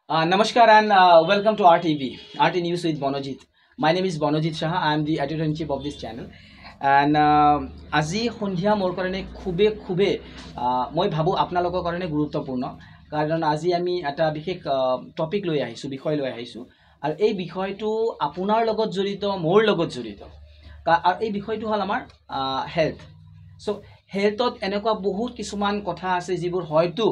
Namaskar and welcome to RTV, RT News with Bonojit. My name is Bonojit Shah. I am the editor-in-chief of this channel. And আজি সন্ধিয়া মোৰ কাৰণে খুবে মই ভাবো আপোনালোকৰ কাৰণে গুৰুত্বপূৰ্ণ কাৰণ আজি আমি এটা বিশেষ টপিক লৈ আহিছো বিষয় লৈ আহিছো আৰু এই বিষয়টো আপোনাৰ লগত জড়িত মোৰ লগত জড়িত আৰু এই বিষয়টো হল আমাৰ হেলথ সো হেলথত এনেকুৱা বহুত কিছুমান কথা আছে যিবোৰ হয়তো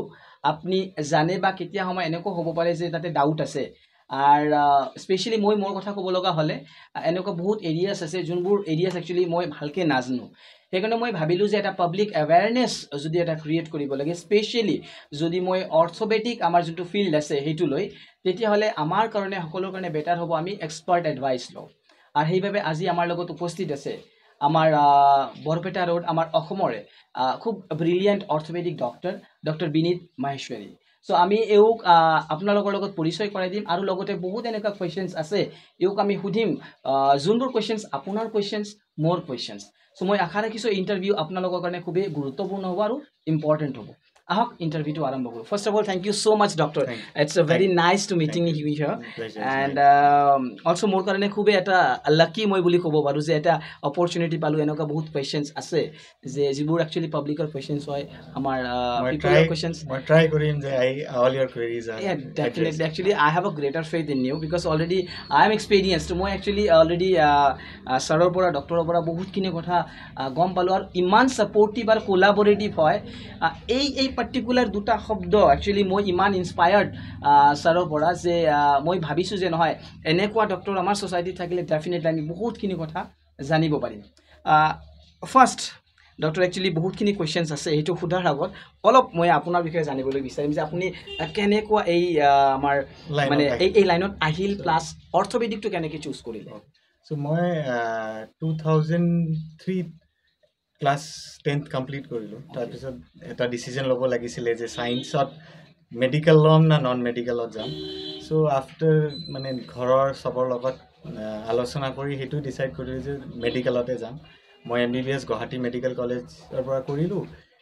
আপনি জানে বা কেতিয়া সময় এনেকুৱা হ'ব পাৰে যে তাতে ডাউট আছে আৰু স্পেশালি মই মোৰ কথা ক'ব লগা হলে এনেকুৱা বহুত এৰিয়াছ আছে যোনবোৰ এৰিয়াছ একচুয়ালি মই ভালকে নাজানো সেইকাৰণে মই ভাবিলো যে এটা পাব্লিক অ্যাৱাৰনেছ যদি এটা ক্ৰিয়েট কৰিব লাগে স্পেশালি যদি মই অৰ্থোপেডিক আমাৰ যোনটো ফিল্ড আছে হেতু লৈ তেতিয়া হলে আমাৰ কাৰণে সকলোৰ কাৰণে বেটাৰ হ'ব আমি এক্সপাৰ্ট এডভাইস লওঁ আৰু সেইভাবে আজি আমাৰ লগত উপস্থিত আছে আমাৰ বৰপেটা ৰোড আমাৰ অসমৰে খুব ব্ৰিলিয়েন্ট অৰ্থোপেডিক ডক্টৰ বিনীত মাহেশ্বৰী সো আমি এওক আপোনালোকৰ লগত পৰিচয় কৰাই দিম আৰু লগতে বহুত এনেকুৱা কোৱেশ্চনছ আছে এওক আমি সুধিম যোনবোৰ কোৱেশ্চনছ আপোনাৰ কোৱেশ্চনছ মোৰ কোৱেশ্চনছ সো মই আশা ৰাখিছো ইন্টাৰভিউ আপোনালোকৰ কাৰণে খুব গুৰুত্বপূৰ্ণ হ'ব আৰু ইম্পৰ্টেন্ট হ'ব ahok interview to arambo first of all thank you so much doctor it's a very nice to meeting you here and also more karone khube eta lucky moi boli kobo paru je eta opportunity palu enoka bahut questions ase je jibur actually public questions hoy amar people questions I try korim je all your queries are yeah definitely actually I have a greater faith in you because already I am experienced moi actually already saror pora doctor pora bahut kini kotha gom palu ar iman supportive ar collaborative hoy এই particular দুটা শব্দ actually মই ইমান inspired সাৰৰ পৰা যে মই ভাবিছো যে নহয় এনেকুৱা ডক্টৰ আমাৰ সোসাইটি থাকিলে ডেফিনেটলি আমি বহুতখিনি কথা জানিব পাৰিম ফাৰ্স্ট ডক্টৰ একচুয়ালি বহুতখিনি কোৱেশ্চনছ আছে হেতু খুদাৰ আগত অলপ মই আপোনাৰ বিষয়ে জানিবলৈ বিচাৰিম যে আপুনি কেনেকুৱা এই আমাৰ মানে এই লাইনত আহিল প্লাস অৰ্থোপেডিকটো কেনেকৈ চুজ কৰিলে সো মই 2003 ক্লাস 10th কমপ্লিট কৰিলো তাৰ পিছত এটা ডিসিজন ল'ব লাগিছিলে যে সায়েন্সত মেডিকেল লম না নন মেডিকেলত যাম সো আফটাৰ মানে ঘৰৰ সবৰ লগত আলোচনা কৰি হেতু ডিসাইড কৰিলো যে মেডিকেলতে যাম মই এমবিবিএস গুৱাহাটী মেডিকেল কলেজৰ পৰা কৰিলো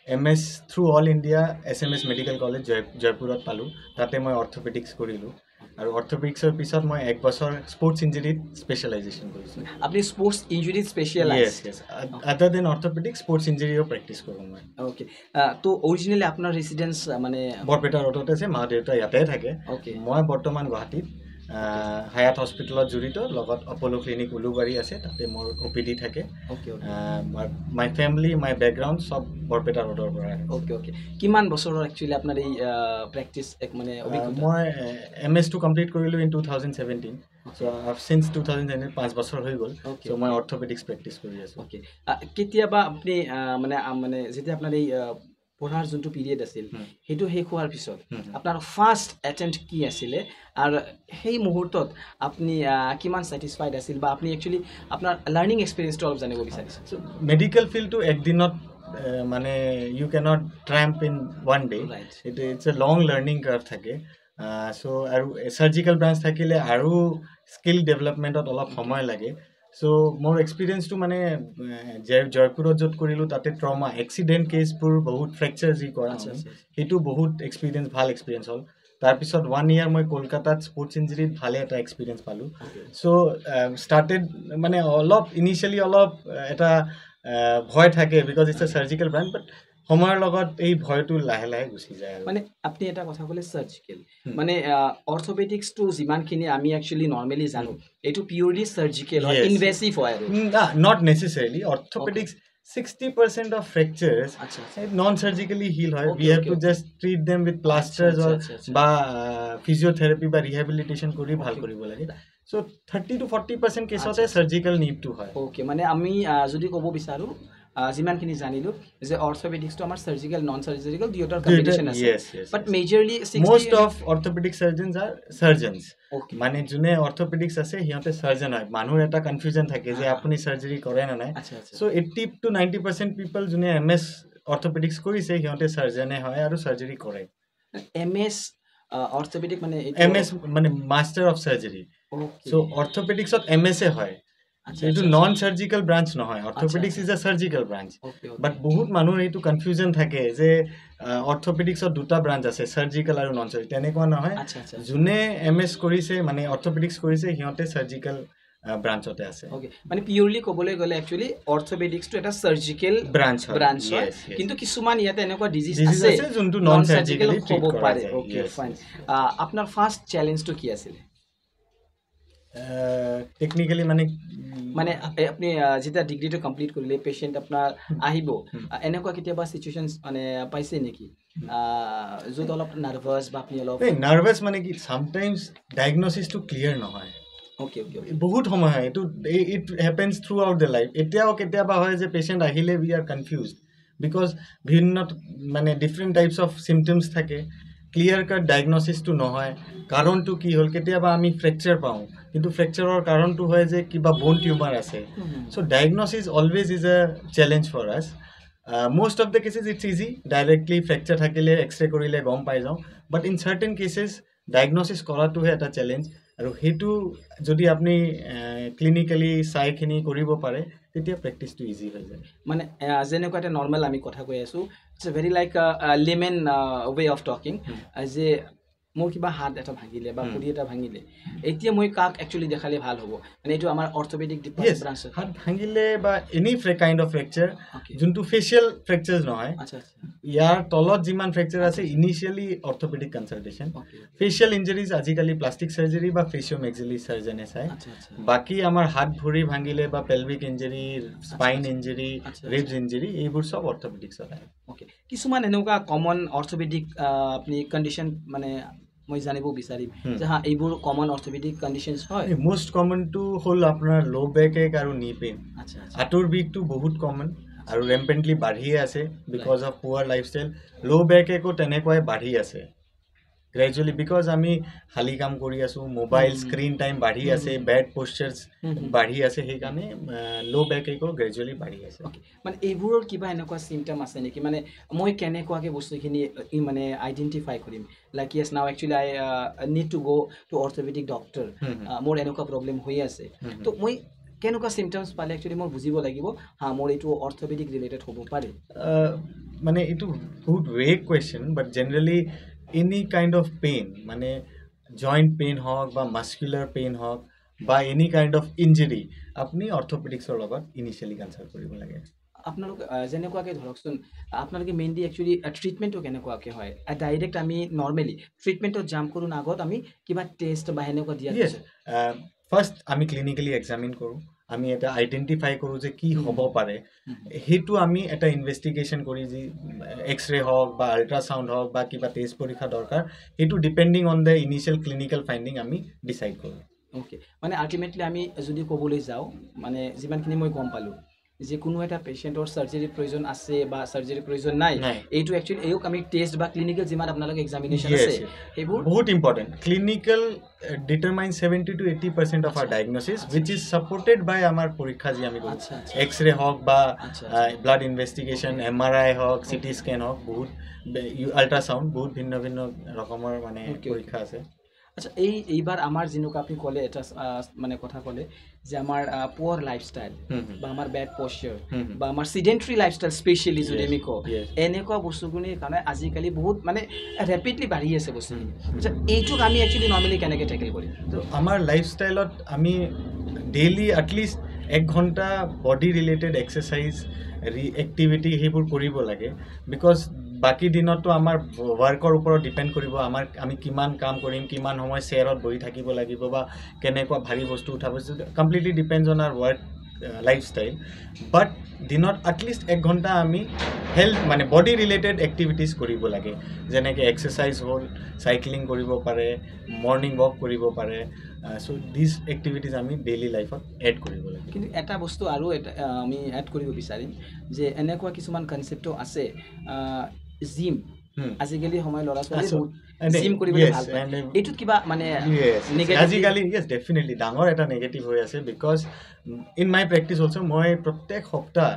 MS through all India SMS medical college জয়পুৰত পালো তাতে মই অৰ্থোপেডিক্স কৰিলো আৰু অৰ্থোপেডিক্সৰ পিছত মই এক বছৰ স্পোৰ্টছ ইঞ্জুৰিত স্পেশালাইজেশন কৰিছো আপনি স্পোৰ্টস ইঞ্জুৰিত specialise yes other than orthopedics sports injury ও প্ৰ্যাকটিস কৰো মই ওকে তো অৰিজিনালি আপোনাৰ ৰেসিডেন্স মানে বৰপেটা ৰোডতে আছে মা দেউতা ইয়াতে থাকে ওকে মই বৰ্তমান গুৱাহাটীত হায়াত হস্পিটেলত জড়িত লগত অপলো ক্লিনিক উলুবাৰী আছে তাতে মোৰ ওপিডি থাকে okay my family my background সব বৰপেটা ৰোডৰ পৰা ওকে ওকে কিমান বছৰৰ একচুয়ালি আপোনাৰ এই প্ৰ্যাকটিস এক মানে অভিজ্ঞতা মই এমএস টু কমপ্লিট কৰিলো ইন 2017 so since 2017 5 বছৰ হৈ গল so মই অৰ্থোপেডিক্স প্ৰ্যাকটিস কৰি আছো ওকে কেতিয়াবা আপুনি মানে যেতিয়া আপোনাৰ এই পঢ়াৰ যোনটো পিৰিয়ড আছিল হেতু শেষ হোৱাৰ পিছত আপোনাৰ ফাৰ্স্ট অ্যাটেম্প্ট কি আছিল আৰু সেই মুহূৰ্তত আপুনি কিমান স্যাটিসফাইড আছিল বা আপুনি একচুয়ালি আপোনাৰ লাৰ্নিং এক্সপেৰিয়েন্সটো অলপ জানিব বিচাৰিছে মেডিকেল ফিল্ডটো একদিনত মানে you can't trump in one day it's a long learning curve থাকে সো আৰু সাৰ্জিক্যাল ব্ৰাঞ্চ থাকিলে আৰু স্কিল ডেভেলপমেন্টত অলপ সময় লাগে সো মোৰ এক্সপেৰিয়েন্সটো মানে জয়পুৰত যত কৰিলো তাতে ট্ৰমা এক্সিডেন্ট কেছবোৰ বহুত ফ্ৰেকচাৰ যি কৰা হেতু বহুত এক্সপেৰিয়েন্স ভাল এক্সপেৰিয়েন্স হল তাৰ পিছত 1 ইয়াৰ মই কলকাতাত স্পোৰ্টছ ইঞ্জুৰিত ভালে এটা এক্সপেৰিয়েন্স পালো সো স্টাৰ্টেড মানে অলপ ইনিশিয়ালি অলপ এটা ভয় থাকে বিকজ ইটস এ সাৰ্জিক্যাল ব্ৰাঞ্চ বাট সময়ৰ লগত এই ভয়টো লাহে লাহে গুছি যায় মানে আপনি এটা কথা কলে সার্জিক্যাল মানে অৰ্থোপেডিক্স টু যিমানখিনি আমি একচুয়ালি নরমালি জানো এটো পিউরলি সার্জিক্যাল হয় ইনভেসিভ হয় not necessarily orthopedics 60% of fractures non-surgically heal হয় we have to just treat them with plasters or বা physiotherapy বা rehabilitation কৰি ভাল কৰিব লাগে so 30 to 40% কেছতে surgical need to হয় ওকে মানে আমি যদি ক'ব বিচাৰো যিমানখিনি জানিলো যে অৰ্থোপেডিক্স তো আমাৰ সাৰ্জিক্যাল নন সাৰ্জিক্যাল দুয়োটাৰ কম্বিনেশন আছে বাট মেজৰলি 60 most of orthopedic surgeons are surgeons মানে যোনে অৰ্থোপেডিক্স আছে হিয়তে সাৰ্জন হয় মানুহৰ এটা কনফিউজন থাকে যে আপুনি সাৰ্জাৰি কৰে না নাই সো 80 to 90% পিপল যোনে এমএস অৰ্থোপেডিক্স কৰিছে হিয়তে সাৰ্জনে হয় আৰু সাৰ্জাৰি কৰে এমএস অৰ্থোপেডিক মানে এমএস মানে মাস্টাৰ অফ সাৰ্জাৰি সো অৰ্থোপেডিক্সত এমএস হয় এইটো নন সাৰ্জিক্যাল ব্ৰাঞ্চ নহয় অৰ্থোপেডিক্স ইজ আ সাৰ্জিক্যাল ব্ৰাঞ্চ বাট বহুত মানুহৰ এইটো কনফিউজন থাকে যে অৰ্থোপেডিক্সৰ দুটা ব্ৰাঞ্চ আছে সাৰ্জিক্যাল আৰু নন সাৰ্জিক্যাল তেনেকুৱা নহয় যোনে এমএস কৰিছে মানে অৰ্থোপেডিক্স কৰিছে সিহঁতে সাৰ্জিক্যাল ব্ৰাঞ্চতে আছে ওকে মানে পিউৰলি ক'বলৈ গ'লে একচুয়ালি অৰ্থোপেডিক্স টো এটা সাৰ্জিক্যাল ব্ৰাঞ্চ হয় কিন্তু কিছুমান ইয়াতে এনেকুৱা ডিজিজ আছে যোনটো নন সাৰ্জিক্যাল হ'ব পাৰে ওকে ফাইন আপোনাৰ ফাৰ্স্ট চ্যালেঞ্জ টো কি আছিল টেকনিক্যালি মানে আপনি যেতিয়া ডিগ্ৰীটো কমপ্লিট কৰিলে পেশেন্ট আপোনাৰ আহিব এনেকুৱা কেতিয়াবা সিচুৱেশনস মানে পাইছে নেকি য'ত অলপ নাৰ্ভাছ বা আপনি অলপ নাৰ্ভাছ মানে কি সামটাইমস ডায়াগনোসিসটো ক্লিয়াৰ নহয় ওকে ওকে বহুত সময় হয় এটো it happens through out the life এতিয়াও কেতিয়াবা হয় যে পেশেন্ট আহিলে উই আর কনফিউজড বিকজ ভিন্ন মানে ডিফারেন্ট টাইপস অফ সিমটমস থাকে ক্লিয়ার কাট ডায়াগনোসিসটো নহয় কাৰণটো কি হ'ল কেতিয়াবা আমি ফ্ৰেকচাৰ পাওঁ কিন্তু ফ্ৰেকচাৰৰ কাৰণটো হয় যে কিবা বোন টিউমাৰ আছে so diagnosis always is a challenge for us most of the cases it's easy directly fracture থাকিলে এক্সৰে কৰিলে গম পাই যাওঁ but in certain cases diagnosis কৰাটো হে এটা চ্যালেঞ্জ আৰু হেতু যদি আপনি ক্লিনিক্যালি সাইখিনি কৰিব পাৰে তেতিয়া প্ৰ্যাকটিসটো ইজি হৈ যায় মানে যেনেকুৱা এটা নৰমাল আমি কথা কৈ আছো it's very like layman way of talking যে মোৰ কিবা হাত এটা ভাঙিলে বা ভৰি এটা ভাঙিলে এতিয়া মই কাক একচুয়ালি দেখালে ভাল হ'ব মানে এইটো আমাৰ অৰ্থোপেডিক ডিপাৰ্টমেন্ট ব্ৰাঞ্চ হাত ভাঙিলে বা এনি কাইন্ড অফ ফ্ৰেকচাৰ যোনটো ফেশিয়াল ফ্ৰেকচাৰস নহয় আচ্ছা ইয়াৰ তলত যিমান ফ্ৰেকচাৰ আছে ইনিশিয়ালি অৰ্থোপেডিক কনসালটেশন ফেশিয়াল ইনজুৰিজ আজিকালি প্লাষ্টিক সাৰ্জাৰী বা ফেশিওমেক্সিলি সাৰ্জনে চাই বাকি আমাৰ হাত ভৰি ভাঙিলে বা pelvic injury spine injury ribs injury এইবোৰ সব অৰ্থোপেডিক্স হয় ওকে কিছুমান এনেকুৱা কমন অৰ্থোপেডিক আপনি কন্ডিশন মানে মই জানিব বিচাৰিম যে হা এইবোৰ কমন অৰ্থোপেডিক কন্ডিশনস হয় মোস্ট কমন টু হল আপোনাৰ লো বেক এক আৰু নি পেইন আচ্ছা আঁতৰ বিষটো বহুত কমন আৰু ৰেম্পেন্টলি বাঢ়ি আছে বিকজ অফ পুৱাৰ লাইফষ্টাইল লো বেক একো তেনেকুৱাই বাঢ়ি আছে গ্ৰেজুৱেলি বিকজ আমি হালি কাম কৰি আছো মোবাইল স্ক্ৰিন টাইম বাঢ়ি আছে বেড পোশ্চাৰস বাঢ়ি আছে সেইকাৰণে লো বেক একো গ্ৰেজুৱেলি বাঢ়ি আছে মানে এইবোৰৰ কিবা এনেকুৱা সিমটম আছে নেকি মানে মই কেনেকুৱাকে বস্তুখিনি মানে আইডেন্টিফাই কৰিম লাইক ইয়েস নাও actually I need to go to orthopaedic doctor মোৰ এনেকুৱা প্ৰবলেম হৈ আছে তো মই কেনেকুৱা সিমটমস পালে একচুয়ালি মই বুজিব লাগিব হা মোৰ এইটো অৰ্থোপেডিক ৰিলেটেড হ'ব পাৰে মানে এইটো বহুত vague question but generally any kind of pain মানে joint pain হওক বা muscular pain হওক বা any kind of injury আপনি অৰ্থোপেডিক্সৰ লগত ইনিশিয়ালি কনসাল্ট কৰিব লাগে আপোনালোক যেনেকুৱাকে ধৰকচোন আপোনালোকে মেইনলি একচুয়ালি ট্ৰিটমেন্টটো কেনেকুৱাকে হয় ডাইৰেক্ট আমি নৰমালি ট্ৰিটমেন্টত জাম্প কৰোঁ আগত আমি কিবা টেষ্ট বা এনেকুৱা দিয়া আছে ফাৰ্স্ট আমি ক্লিনিক্যালি এক্সামিন কৰোঁ আমি এটা আইডেন্টিফাই কৰোঁ যে কি হ'ব পাৰে হেতু আমি এটা ইনভেস্টিগেশন কৰি যি এক্সৰে হওক বা আল্ট্ৰাসাউন্ড হওক বা কিবা টেষ্ট পৰীক্ষা দৰকাৰ হেতু depending on the initial clinical finding আমি ডিসাইড কৰোঁ ওকে মানে আলটিমেটলি আমি যদি ক'বলৈ যাওঁ মানে যিমানখিনি মই গম পালোঁ যে কোনো এটা পেশেন্টৰ সার্জারি প্রয়োজন আছে বা সার্জারি প্রয়োজন নাই এইটো একচুয়ালি এইক আমি টেস্ট বা ক্লিনিক্যাল যিমান আপোনালোক এক্সামিনেশন আছে এইবোৰ বহুত important clinical determine 70 to 80% of আওয়াৰ diagnosis which is supported by আমাৰ পৰীক্ষা যি আমি কৰো এক্সৰে হওক বা ব্লাড ইনভেস্টিগেশন এমআৰআই হওক সিটি স্ক্যান হওক বহুত আল্ট্ৰাসাউন্ড বহুত ভিন্ন ভিন্ন ৰকমৰ মানে পৰীক্ষা আছে আচ্ছা এইবাৰ আমাৰ যেনেকুৱা আপুনি ক'লে এটা মানে কথা ক'লে যে আমাৰ পুৱাৰ লাইফষ্টাইল বা আমাৰ বেড পশ্চাৰ বা আমাৰ সিডেন্টাৰী লাইফষ্টাইল স্পেশালি যদি আমি কওঁ এনেকুৱা বস্তুখিনিৰ কাৰণে আজিকালি বহুত মানে ৰেপিডলি বাঢ়ি আছে বস্তুখিনি আচ্ছা এইটোক আমি একচুয়ালি নৰ্মেলি কেনেকৈ টেকেল কৰিম তো আমাৰ লাইফষ্টাইলত আমি ডেইলি এটলিষ্ট 1 ঘণ্টা বডি ৰিলেটেড এক্সাৰসাইজ এক্টিভিটি সেইবোৰ কৰিব লাগে বিকজ বাকি দিনতো আমাৰ ওয়াৰ্কৰ ওপৰত ডিপেন্ড কৰিব আমি কিমান কাম কৰিম কিমান সময় চেয়াৰত বহি থাকিব লাগিব বা কেনেকুৱা ভাৰী বস্তু উঠাব completely depends on our work lifestyle but দিনত এটলিষ্ট 1 ঘণ্টা আমি হেলথ মানে বডি ৰিলেটেড এক্টিভিটিজ কৰিব লাগে যেনেকৈ এক্সাৰসাইজ হ'ল সাইক্লিং কৰিব পাৰে মৰ্নিং ৱাক কৰিব পাৰে সো দিস এক্টিভিটিজ আমি ডেইলি লাইফত এড কৰিব লাগে কিন্তু এটা বস্তু আৰু এটা আমি এড কৰিব বিচাৰিম যে এনেকুৱা কিছুমান কনসেপ্টও আছে জিম আজিকালি সময় ল'ৰা ছোৱালী জিম কৰিবলৈ ভাল পায় এইটোত কিবা মানে নেগেটিভ আজিকালি ইয়েস ডেফিনেটলি ডাঙৰ এটা নেগেটিভ হৈ আছে because in my practice also মই প্ৰত্যেক সপ্তাহ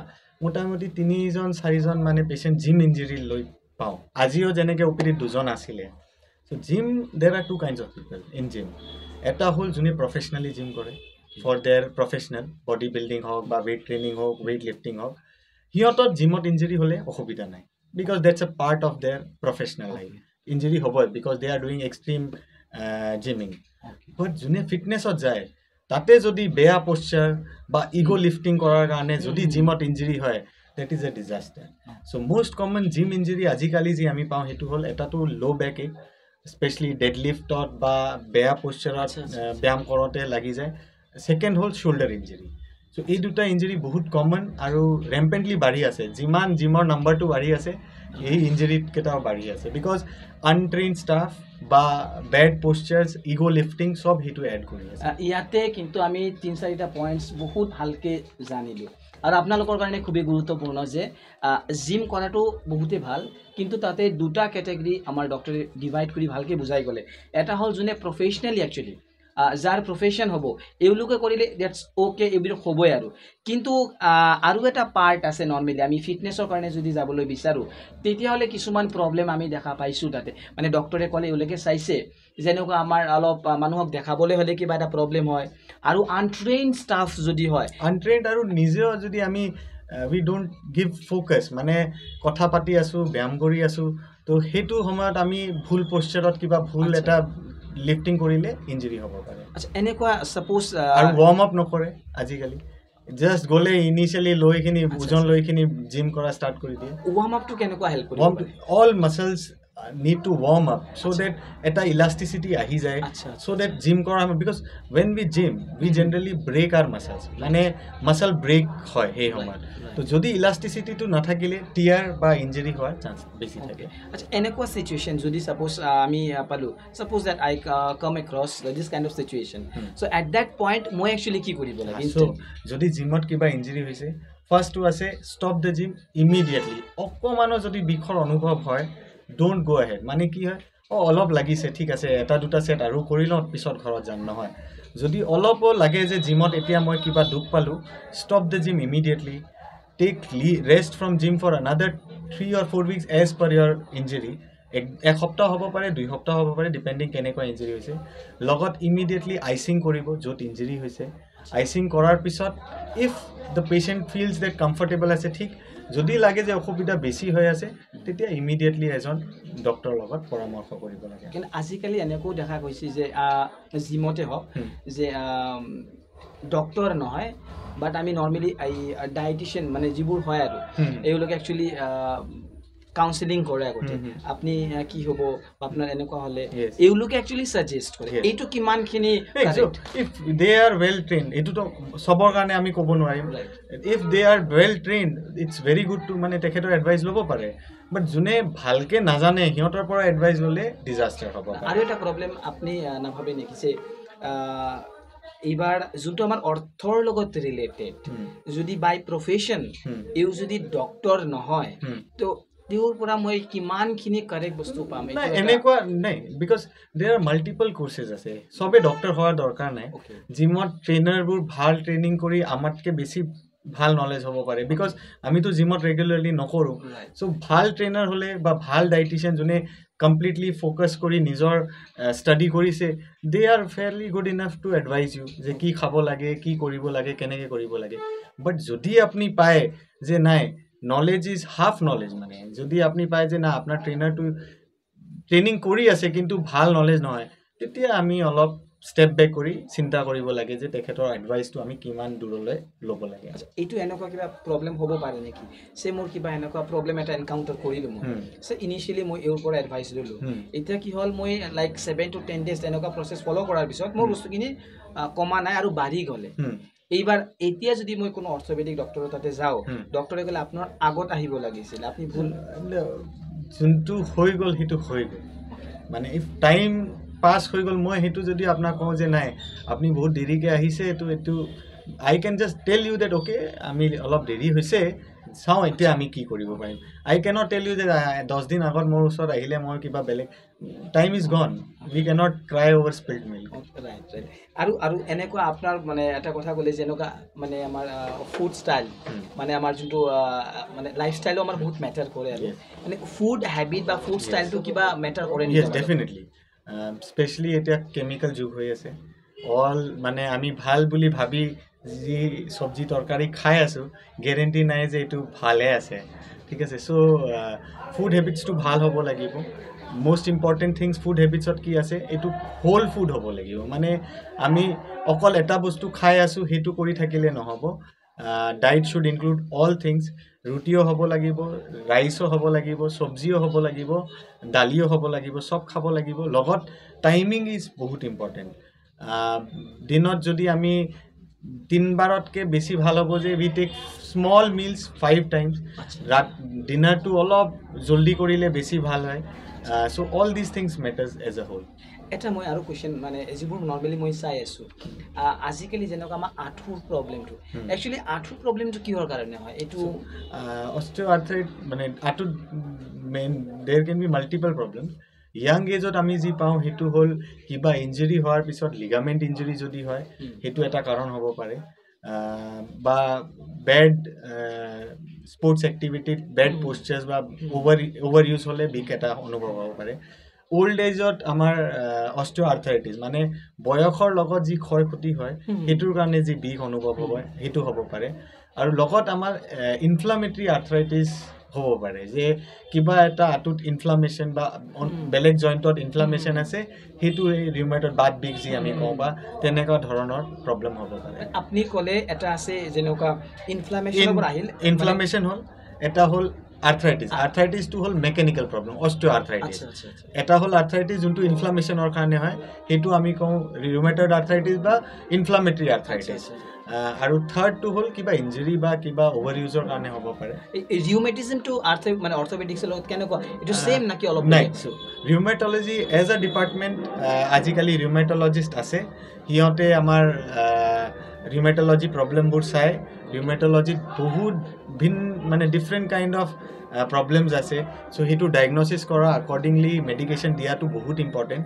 মোটামুটি 3জন 4জন মানে পেশেন্ট জিম ইনজুৰি লৈ পাওঁ আজিও যেনেকৈ ওপিডি 2জন আছিলে so gym there are 2 kinds of people in gym এটা হল যোনে প্ৰফেশনালি জিম কৰে for their professional body building হওক বা ৱেইট ট্ৰেইনিং হওক ৱেইট লিফটিং হওক সিহঁতৰ জিমত ইঞ্জুৰি হ'লে অসুবিধা নাই because that's a part of their professional life injury হ'বই because they are doing extreme gymming but যোনে ফিটনেছত যায় তাতে যদি বেয়া প'শ্চাৰ বা ইগ' লিফটিং কৰাৰ কাৰণে যদি জিমত ইঞ্জুৰি হয় that is a disaster so' most common gym injury আজিকালি যি আমি পাওঁ সেইটো হ'ল এটাটো ল' বেক এক স্পেচিয়েলি ডেড লিফ্টত বা বেয়া প'শ্চাৰত ব্যায়াম কৰোঁতে লাগি যায় ছেকেণ্ড হ'ল শ্বল্ডাৰ ইঞ্জুৰি চ' এই দুটা ইঞ্জুৰি বহুত কমন আৰু ৰেম্পেণ্টলি বাঢ়ি আছে যিমান জিমৰ নাম্বাৰটো বাঢ়ি আছে এই ইঞ্জুৰিকেইটাও বাঢ়ি আছে বিকজ আনট্ৰেইন ষ্টাফ বা বেড প'শ্চাৰ্ছ ইগ' লিফটিং চব সেইটো এড কৰি আছে ইয়াতে কিন্তু আমি 3-4টা পইণ্টছ বহুত ভালকৈ জানিলোঁ আৰু আপোনালোকৰ কাৰণে খুবেই গুৰুত্বপূৰ্ণ যে জিম কৰাটো বহুতেই ভাল কিন্তু তাতে দুটা কেটেগৰী আমাৰ ডক্টৰে ডিভাইড কৰি ভালকৈ বুজাই গ'লে এটা হ'ল যোনে প্ৰফেশ্যনেলি একচুৱেলি যাৰ প্ৰফেশ্যন হ'ব এওঁলোকে কৰিলে ডেটছ অ'কে এইবিলাক হ'বই আৰু কিন্তু আৰু এটা পাৰ্ট আছে নৰ্মেলি আমি ফিটনেছৰ কাৰণে যদি যাবলৈ বিচাৰোঁ তেতিয়াহ'লে কিছুমান প্ৰব্লেম আমি দেখা পাইছোঁ তাতে মানে ডক্টৰে ক'লে এওঁলোকে চাইছে যেনেকুৱা আমাৰ অলপ মানুহক দেখাবলৈ হ'লে কিবা এটা প্ৰব্লেম হয় আৰু আনট্ৰেইন ষ্টাফ যদি হয় আনট্ৰেইন আৰু নিজেও যদি আমি উই ডোণ্ট গিভ ফ'কাছ মানে কথা পাতি আছোঁ ব্যায়াম কৰি আছোঁ তো সেইটো সময়ত আমি ভুল প'শ্চাৰত কিবা ভুল এটা লিফটিং কৰিলে ইঞ্জুৰি হ'ব পাৰে আচ্ছা এনেকুৱা ছাপ'জ আৰু ৱাৰ্ম আপ নকৰে আজিকালি জাষ্ট গ'লে ইনিচিয়েলি লৈখিনি ওজন লৈখিনি জিম কৰা ষ্টাৰ্ট কৰি দিয়ে ৱাৰ্ম আপটো কেনেকুৱা হেল্প কৰিব all মাছলছ need to warm up so that eta elasticity ahi jay so that gym kora because when we gym we generally break our muscles mane muscle break hoy hey homat to jodi elasticity to na thakile tear ba injury hoar chance beshi thake acha enekwa situation jodi suppose ami palu suppose that I come across this kind of situation so at that point moi actually ki koribo lage so jodi gymot kiba injury hoise first to ase stop the gym immediately okomano jodi bikhor anubhob hoy don't go ahead মানে কি হয় অলপ লাগিছে ঠিক আছে এটা দুটা set আৰু কৰি লওঁ পিছত ঘৰত যাম নহয় যদি অলপ লাগে যে জিমত এতিয়া মই কিবা দুখ পালো stop the gym immediately take rest from gym for another 3 or 4 weeks as per your injury এক সপ্তাহ হ'ব পাৰে 2 সপ্তাহ হ'ব পাৰে ডিপেন্ডিং কেনেকুৱা ইঞ্জুৰি হৈছে লগত ইমিডিয়েটলি আইচিং কৰিব য'ত ইঞ্জুৰি হৈছে আইচিং কৰাৰ পিছত if the patient feels that comfortable আছে ঠিক যদি লাগে যে অসুবিধা বেছি হৈ আছে তেতিয়া ইমিডিয়েটলি এজন ডক্টৰৰ লগত পৰামৰ্শ কৰিব লাগে কিন্তু আজিকালি এনেকৈ দেখা গৈছে যে জিমতে হওক যে ডক্টৰ নহয় বাট আমি নৰ্মেলি এই ডায়েটিচিয়ান মানে যিবোৰ হয় আৰু এইলোকে একচুৱেলি কাউন্সেলিং কৰে আগতে আপনি কি হ'ব আপোনাৰ এনেকুৱা হলে এইলোকে একচুৱেলি সাজেষ্ট কৰে এইটো কিমানখিনি if they are well trained এইটো তো সবৰ কাৰণে আমি ক'ব নোৱাৰিম if they are well trained it's very good to মানে তেখেতৰ এডভাইস ল'ব পাৰে বাট যোনে ভালকে নাজানে সিহঁতৰ পৰা এডভাইস ল'লে ডিজাস্টাৰ হ'ব পাৰে আৰু এটা প্ৰবলেম আপনি নাভাবে নেকি যে এইবাৰ যোনটো আমাৰ অৰ্থৰ লগত ৰিলেটেড যদি বাই প্ৰফেশ্যন ইউ যদি ডক্টৰ নহয় তো তেওঁৰ পৰা মই কিমানখিনি কাৰেক্ট বস্তু পাম এনেকুৱা নাই because there are multiple courses আছে সবে ডক্টৰ হোৱাৰ দৰকাৰ নাই জিমত ট্ৰেইনাৰবোৰ ভাল ট্ৰেইনিং কৰি আমাতকে বেছি ভাল নলেজ হ'ব পাৰে বিকজ আমিতো জিমত ৰেগুলাৰলি নকৰোঁ চ' ভাল ট্ৰেইনাৰ হ'লে বা ভাল ডায়েটিচিয়ান যোনে কমপ্লিটলি ফ'কাছ কৰি নিজৰ ষ্টাডি কৰিছে they are fairly good enough to advise you যে কি খাব লাগে কি কৰিব লাগে কেনেকৈ কৰিব লাগে বাট যদি আপুনি পায় যে নাই নলেজ ইজ হাফ নলেজ মানে যদি আপনি পায় যে না আপোনাৰ ট্ৰেইনাৰটো ট্ৰেইনিং কৰি আছে কিন্তু ভাল নলেজ নহয় তেতিয়া আমি অলপ ষ্টেপ বেক কৰি চিন্তা কৰিব লাগে যে তেখেতৰ এডভাইচটো আমি কিমান দূৰলৈ ল'ব লাগে এইটো এনেকুৱা কিবা প্ৰব্লেম হ'ব পাৰে নেকি সে মোৰ কিবা এনেকুৱা প্ৰব্লেম এটা এনকাউণ্টাৰ কৰিলোঁ মই সে ইনিচিয়েলি মই এওঁৰ পৰা এডভাইচ ল'লোঁ এতিয়া কি হ'ল মই লাইক 7 to 10 ডেজ এনেকুৱা প্ৰচেছ ফ'ল' কৰাৰ পিছত মোৰ বস্তুখিনি কমা নাই আৰু বাঢ়ি গ'লে এইবাৰ এতিয়া যদি মই কোনো অৰ্থপেডিক ডক্টৰৰ তাতে যাওঁ ডক্টৰে ক'লে আপোনাৰ আগত আহিব লাগিছিল আপুনি ভুল যোনটো হৈ গ'ল সেইটো হৈ গ'ল মানে ইফ টাইম পাছ হৈ গ'ল মই সেইটো যদি আপোনাক কওঁ যে নাই আপুনি বহুত দেৰিকৈ আহিছে এইটো I can just tell you that okay আমি অলপ দেৰি হৈছে চাওঁ এতিয়া আমি কি কৰিব পাৰিম আই কেনট টেল ইউ যে 10 দিন আগত মোৰ ওচৰত আহিলে মই কিবা বেলেগ টাইম ইজ গন উই cannot cry over spelled milk আৰু আৰু এনেকুৱা আপোনাৰ মানে এটা কথা ক'লে যে এনেকুৱা মানে আমাৰ ফুড ষ্টাইল মানে আমাৰ যোনটো মানে লাইফষ্টাইলো আমাৰ বহুত মেটাৰ কৰে আৰু মানে ফুড হেবিট বা ফুড ষ্টাইলটো কিবা মেটাৰ কৰে নেকি ডেফিনেটলি স্পেচিয়েলি এতিয়া কেমিকেল যুগ হৈ আছে অল মানে আমি ভাল বুলি ভাবি যি চব্জি তৰকাৰী খাই আছোঁ গেৰেণ্টি নাই যে এইটো ভালে আছে ঠিক আছে চ' ফুড হেবিটছটো ভাল হ'ব লাগিব most important things food habitsত কি আছে এইটো হোল ফুড হ'ব লাগিব মানে আমি অকল এটা বস্তু খাই আছোঁ সেইটো কৰি থাকিলে নহ'ব diet should include all things ৰুটিও হ'ব লাগিব ৰাইচো হ'ব লাগিব চব্জিও হ'ব লাগিব দালিও হ'ব লাগিব চব খাব লাগিব লগত টাইমিং ইজ বহুত ইম্পৰ্টেণ্ট দিনত যদি আমি 3 বাৰতকৈ বেছি ভাল হ'ব যে উই টেক স্মল মিলছ 5 টাইমছ ডিনাৰটো অলপ জল্দি কৰিলে বেছি ভাল হয় so all these things matters as a whole এটা মই আৰু কোৱেশ্চন মানে যিবোৰ নৰ্মেলি মই চাই আছোঁ আজিকালি যেনেকুৱা আমাৰ আঁঠুৰ প্ৰব্লেমটো একচুৱেলি আঁঠুৰ প্ৰব্লেমটো কিহৰ কাৰণে হয় এইটো অস্টিঅ'আৰ্থ্ৰাইট মানে আঁঠুত main there can be multiple problem young এজত আমি যি পাওঁ সেইটো হ'ল কিবা ইঞ্জুৰি হোৱাৰ পিছত লিগামেণ্ট ইঞ্জুৰি যদি হয় সেইটো এটা কাৰণ হ'ব পাৰে বা বেড স্পৰ্টছ এক্টিভিটিত বেড প'শ্চাৰ্ছ বা অভাৰ ইউজ হ'লে বিষ এটা অনুভৱ হ'ব পাৰে ওল্ড এজত আমাৰ অস্টিঅ'আৰ্থ্ৰাইটিছ মানে বয়সৰ লগত যি ক্ষয় ক্ষতি হয় সেইটোৰ কাৰণে যি বিষ অনুভৱ হ'ব সেইটো হ'ব পাৰে আৰু লগত আমাৰ ইনফ্লামেটৰী আৰ্থ্ৰাইটিছ হ'ব পাৰে যে কিবা এটা আঁঠুত ইনফ্লামেশ্যন বা বেলেগ জইণ্টত ইনফ্লামেশ্যন আছে সেইটো এই ৰিউমেটৰ বাত বিষ যি আমি কওঁ বা তেনেকুৱা ধৰণৰ প্ৰব্লেম হ'ব পাৰে আপুনি ক'লে এটা আছে যেনেকুৱা ইনফ্লামেশ্যনৰ আহিল ইনফ্লামেশ্যন হ'ল এটা হ'ল আৰ্থ্ৰাইটিছটো হ'ল মেকানিকেল প্ৰব্লেম অস্টিঅ'আৰ্থ্ৰাইটিছ এটা হ'ল আৰ্থ্ৰাইটিছ যোনটো ইনফ্লামেশ্যনৰ কাৰণে হয় সেইটো আমি কওঁ ৰিউমেটইড আৰ্থ্ৰাইটিছ বা ইনফ্লামেটৰী আৰ্থ্ৰাইটিছ আৰু থাৰ্ডটো হ'ল কিবা ইঞ্জুৰি বা কিবা অভাৰ ইউজৰ কাৰণে হ'ব পাৰে ৰিউমেটিজমটো মানে অৰ্থপেডিক্সৰ লগত কেনেকুৱা এইটো ছেম নাকি অলপ নাই ৰিউমেটলজি এজ এ ডিপাৰ্টমেণ্ট আজিকালি ৰিউমেটলজিষ্ট আছে সিহঁতে আমাৰ ৰিউমেটলজি প্ৰব্লেমবোৰ চাই ৰিউমেটলজিত বহুত মানে ডিফাৰেণ্ট কাইণ্ড অফ প্ৰব্লেমছ আছে চ' সেইটো ডায়েগন'চিছ কৰা আকৰ্ডিংলি মেডিকেশ্যন দিয়াটো বহুত ইম্পৰ্টেণ্ট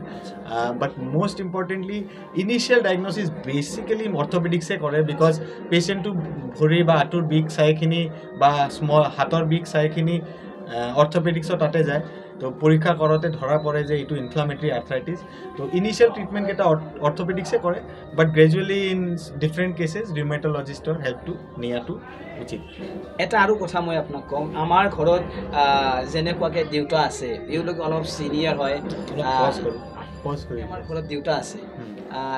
বাট মষ্ট ইম্পৰ্টেণ্টলি ইনিচিয়েল ডায়েগন'চিছ বেচিকেলি অৰ্থপেডিক্সে কৰে বিকজ পেচেণ্টটো ভৰি বা আঁঠুৰ বিষ চাইখিনি বা হাতৰ বিষ চাইখিনি অৰ্থপেডিক্সৰ তাতে যায় তো পৰীক্ষা কৰোঁতে ধৰা পৰে যে এইটো ইনফ্লামেটৰী আৰ্থ্ৰাইটিছ তো ইনিচিয়েল ট্ৰিটমেণ্টকেইটা অৰ্থপেডিক্সে কৰে বাট গ্ৰেজুৱেলি ইন ডিফাৰেণ্ট কেচেছ ৰিউমেটলজিষ্টৰ হেল্পটো নিয়াটো উচিত এটা আৰু কথা মই আপোনাক কওঁ আমাৰ ঘৰত যেনেকুৱাকৈ দেউতা আছে এওঁলোক অলপ চিনিয়ৰ হয় আমাৰ ঘৰত দেউতা আছে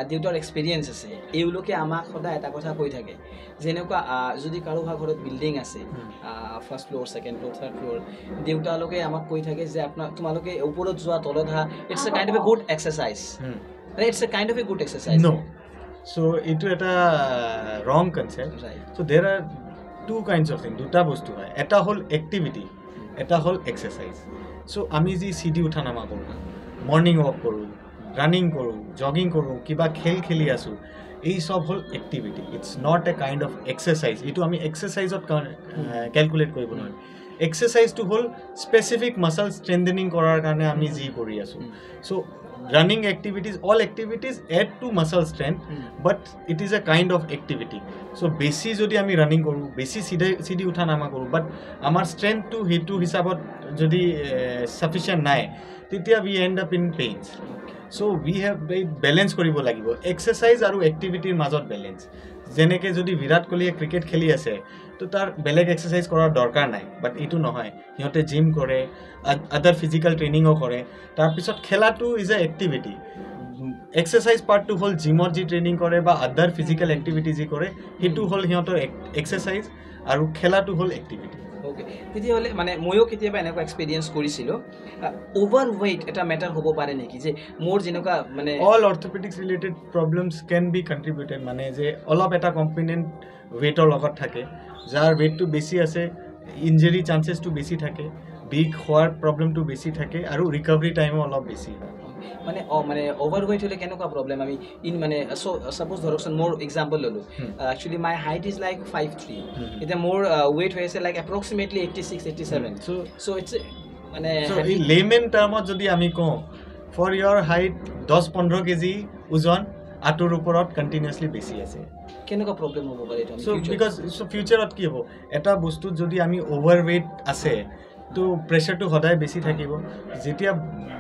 দেউতাৰ এক্সপিৰিয়েঞ্চ আছে এওঁলোকে আমাক সদায় এটা কথা কৈ থাকে যেনেকুৱা যদি কাৰোবাৰ ঘৰত বিল্ডিং আছে first floor second floor third floor দেউতালোকে আমাক কৈ থাকে যে তোমালোকে ওপৰত যোৱা তলত অহা it's a kind of a good exercise it's a kind of a good exercise so' এইটো এটা wrong concept so' there are two kinds of thing দুটা বস্তু হয় এটা হ'ল এক্টিভিটি এটা হ'ল এক্সাৰচাইজ চ' আমি যি চিডি উঠা নামা কৰোঁ মৰ্ণিং ৱাক কৰোঁ ৰানিং কৰোঁ জগিং কৰোঁ কিবা খেল খেলি আছোঁ এই সব হ'ল activity it's not a kind of exercise এইটো আমি এক্সাৰচাইজত কেলকুলেট কৰিব নোৱাৰিম এক্সাৰচাইজটো হ'ল স্পেচিফিক মাছল ষ্ট্ৰেংথেনিং কৰাৰ কাৰণে আমি যি কৰি আছোঁ চ' running activities all activities add to muscle strength but it is a kind of activity so besi jodi ami running koru besi cd utha nama koru but amar strength to hetu hisabot jodi sufficient nai titia we end up in pains so we have balance koribo lagibo exercise aru activity er majot balance jeneke jodi virat kohli cricket kheli ase তো তার বেলেগ exercise কৰাৰ দৰকাৰ নাই বাট এইটো নহয় সিহঁতে gym কৰে আদাৰ ফিজিকেল ট্ৰেইনিঙো কৰে তাৰপিছত খেলাটো ইজ এ এক্টিভিটি এক্সাৰচাইজ পাৰ্টটো হ'ল জিমত যি ট্ৰেইনিং কৰে বা আদাৰ ফিজিকেল এক্টিভিটি যি কৰে সেইটো হ'ল সিহঁতৰ এক্সাৰচাইজ আৰু খেলাটো হ'ল এক্টিভিটি ওকে তেতিয়াহ'লে মানে ময়ো কেতিয়াবা এনেকুৱা এক্সপিৰিয়েঞ্চ কৰিছিলোঁ অভাৰ ৱেইট এটা মেটাৰ হ'ব পাৰে নেকি যে মোৰ যেনেকুৱা মানে all orthopaedics related problems can be contributed মানে যে অলপ এটা কম্পনেণ্ট ৱেইটৰ লগত থাকে যাৰ ৱেইটটো বেছি আছে ইঞ্জুৰি চান্সেছটো বেছি থাকে বিষ হোৱাৰ প্ৰব্লেমটো বেছি থাকে আৰু ৰিকভাৰী টাইমো অলপ বেছি হয় মানে মানে অভাৰ ৱেইট হ'লে কেনেকুৱা প্ৰব্লেম আমি মানে ছাপ'জ ধৰকচোন মোৰ এক্সাম্পল ল'লোঁ actually my height is like 5'3" এতিয়া মোৰ ৱেইট হৈ আছে লাইক এপ্ৰক্সিমেটলি 86-87 চ' ইটছ মানে এই লেমেন টাৰ্মত যদি আমি কওঁ ফৰ ইয়ৰ হাইট 10-15 কেজি ওজন আঁঠুৰ ওপৰত কণ্টিনিউৱাছলি বেছি আছে কেনেকুৱা প্ৰব্লেম হ'ব পাৰে চ' বিকজ ফিউচাৰত কি হ'ব এটা বস্তুত যদি আমি অভাৰ ৱেইট আছে তো প্ৰেছাৰটো সদায় বেছি থাকিব যেতিয়া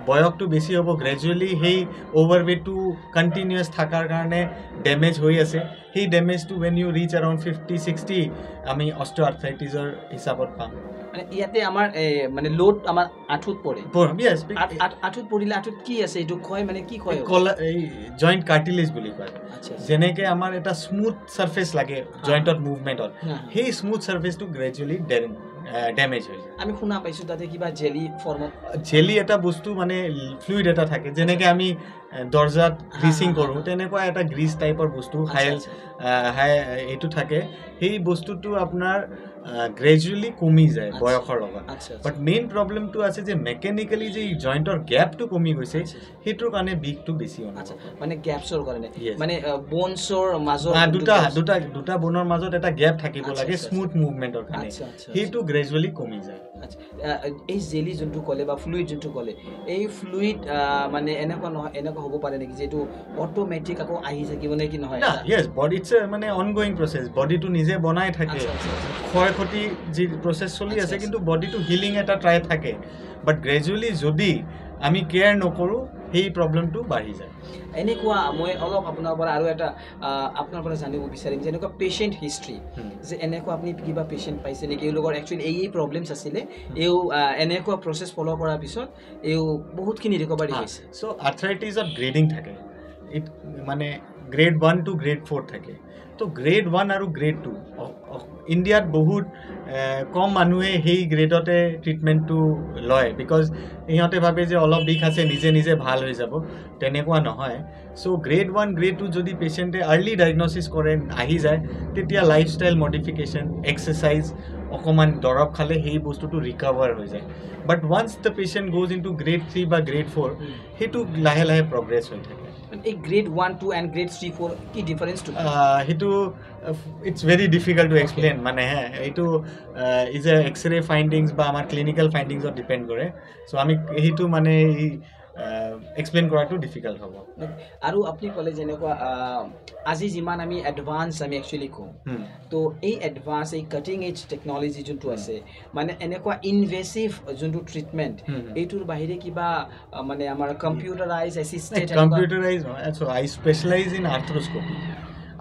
বয়সটো বেছি হ'ব গ্ৰেজুৱেলি সেই অভাৰৱেটটো কণ্টিনিউৱাছ থকাৰ কাৰণে ডেমেজ হৈ আছে সেই ডেমেজটো ৱেন ইউ ৰিচ এৰাউণ্ড 50-60 আমি অষ্ট্ৰিঅ'আৰ্থ্ৰাইটিছৰ হিচাপত পাম মানে ইয়াতে আমাৰ মানে লোড আমাৰ আঁঠুত পৰে আঁঠুত পৰিলে আঁঠুত কি আছে এইটো কয় মানে কি কয় এই জইণ্ট কাৰ্টিলেজ বুলি কয় যেনেকৈ আমাৰ এটা স্মুথ ছাৰ্ফেচ লাগে জইণ্টত মুভমেণ্টত সেই স্মুথ ছাৰ্ফেচটো গ্ৰেজুৱেলি ডেমেজ হৈ যায় আমি শুনা পাইছোঁ তাতে কিবা জেলি ফৰ্মত জেলি এটা বস্তু মানে ফ্লুইড এটা থাকে যেনেকৈ আমি দৰ্জাত গ্ৰীচিং কৰোঁ তেনেকুৱা এটা গ্ৰীচ টাইপৰ বস্তু এইটো থাকে সেই বস্তুটো আপোনাৰ গ্ৰেজুৱেলি কমি যায় বয়সৰ লগত বাট মেইন প্ৰব্লেমটো আছে যে মেকানিকেলি যে জইণ্টৰ গেপটো কমি গৈছে সেইটোৰ কাৰণে বিষটো বেছি মানে গেপছৰ কাৰণে মানে বনছৰ মাজত দুটা বনৰ মাজত এটা গেপ থাকিব লাগে স্মুথ মুভমেণ্টৰ কাৰণে সেইটো গ্ৰেজুৱেলি কমি যায় এই জেলি যোনটো ক'লে বা ফ্লুইড যোনটো ক'লে এই ফ্লুইড মানে এনেকুৱা নহয় এনেকুৱা হ'ব পাৰে নেকি যিটো অট'মেটিক আকৌ আহি থাকিব নে কি নহয় য়েছ বডি ইটছ মানে অনগোয়িং প্ৰচেছ বডিটো নিজে বনাই থাকে ক্ষয়ক্ষতি যি প্ৰচেছ চলি আছে কিন্তু বডিটো হিলিং এটা ট্ৰাই থাকে বাট গ্ৰেজুৱেলি যদি আমি কেয়াৰ নকৰোঁ সেই প্ৰব্লেমটো বাঢ়ি যায় এনেকুৱা মই অলপ আপোনাৰ পৰা আৰু এটা আপোনাৰ পৰা জানিব বিচাৰিম যে এনেকুৱা পেচেণ্ট হিষ্ট্ৰী যে এনেকুৱা আপুনি কিবা পেচেণ্ট পাইছে নেকি এওঁলোকৰ একচুৱেলি এই প্ৰব্লেমছ আছিলে এও এনেকুৱা প্ৰচেছ ফ'ল' কৰাৰ পিছত এও বহুতখিনি ৰিকভাৰী হৈছে চ' আৰ্থ্ৰাইটিছত গ্ৰেডিং থাকে মানে গ্ৰেড 1 টু গ্ৰেড 4 থাকে তো গ্ৰেড 1 আৰু গ্ৰেড 2 ইণ্ডিয়াত বহুত কম মানুহে সেই গ্ৰেডতে ট্ৰিটমেণ্টটো লয় বিকজ সিহঁতে ভাবে যে অলপ বিষ আছে নিজে নিজে ভাল হৈ যাব তেনেকুৱা নহয় চ' গ্ৰেড 1 গ্ৰেড 2 যদি পেচেণ্টে আৰ্লি ডায়েগন'চিছ কৰে আহি যায় তেতিয়া লাইফষ্টাইল মডিফিকেশ্যন এক্সাৰচাইজ অকণমান দৰৱ খালে সেই বস্তুটো ৰিকভাৰ হৈ যায় but once the patient goes in to grade 3 বা গ্ৰেড 4 সেইটো লাহে লাহে প্ৰগ্ৰেছ হৈ থাকে এই গ্ৰেড 1 2 এণ্ড গ্ৰেড 3 4 কি ডিফাৰেঞ্চটো সেইটো it's very difficult to explain মানে এইটো ইজ এ এক্সৰে ফাইণ্ডিংছ বা আমাৰ ক্লিনিকেল ফাইণ্ডিংছত ডিপেণ্ড কৰে চ' আমি সেইটো মানে এক্সপ্লেইন কৰাটো ডিফিকাল্ট হ'ব আৰু আপুনি ক'লে যেনেকুৱা আজি যিমান আমি এডভান্স আমি একচুৱেলি কওঁ তো এই এডভান্স এই কাটিং এজ টেকন'লজি যোনটো আছে মানে এনেকুৱা ইনভেচিভ যোনটো ট্ৰিটমেণ্ট এইটোৰ বাহিৰে কিবা মানে আমাৰ কম্পিউটাৰাইজ এছিষ্টেড কম্পিউটাৰাইজ নহয় চ' আই স্পেচিয়েলাইজ ইন আৰ্থ্ৰস্কপি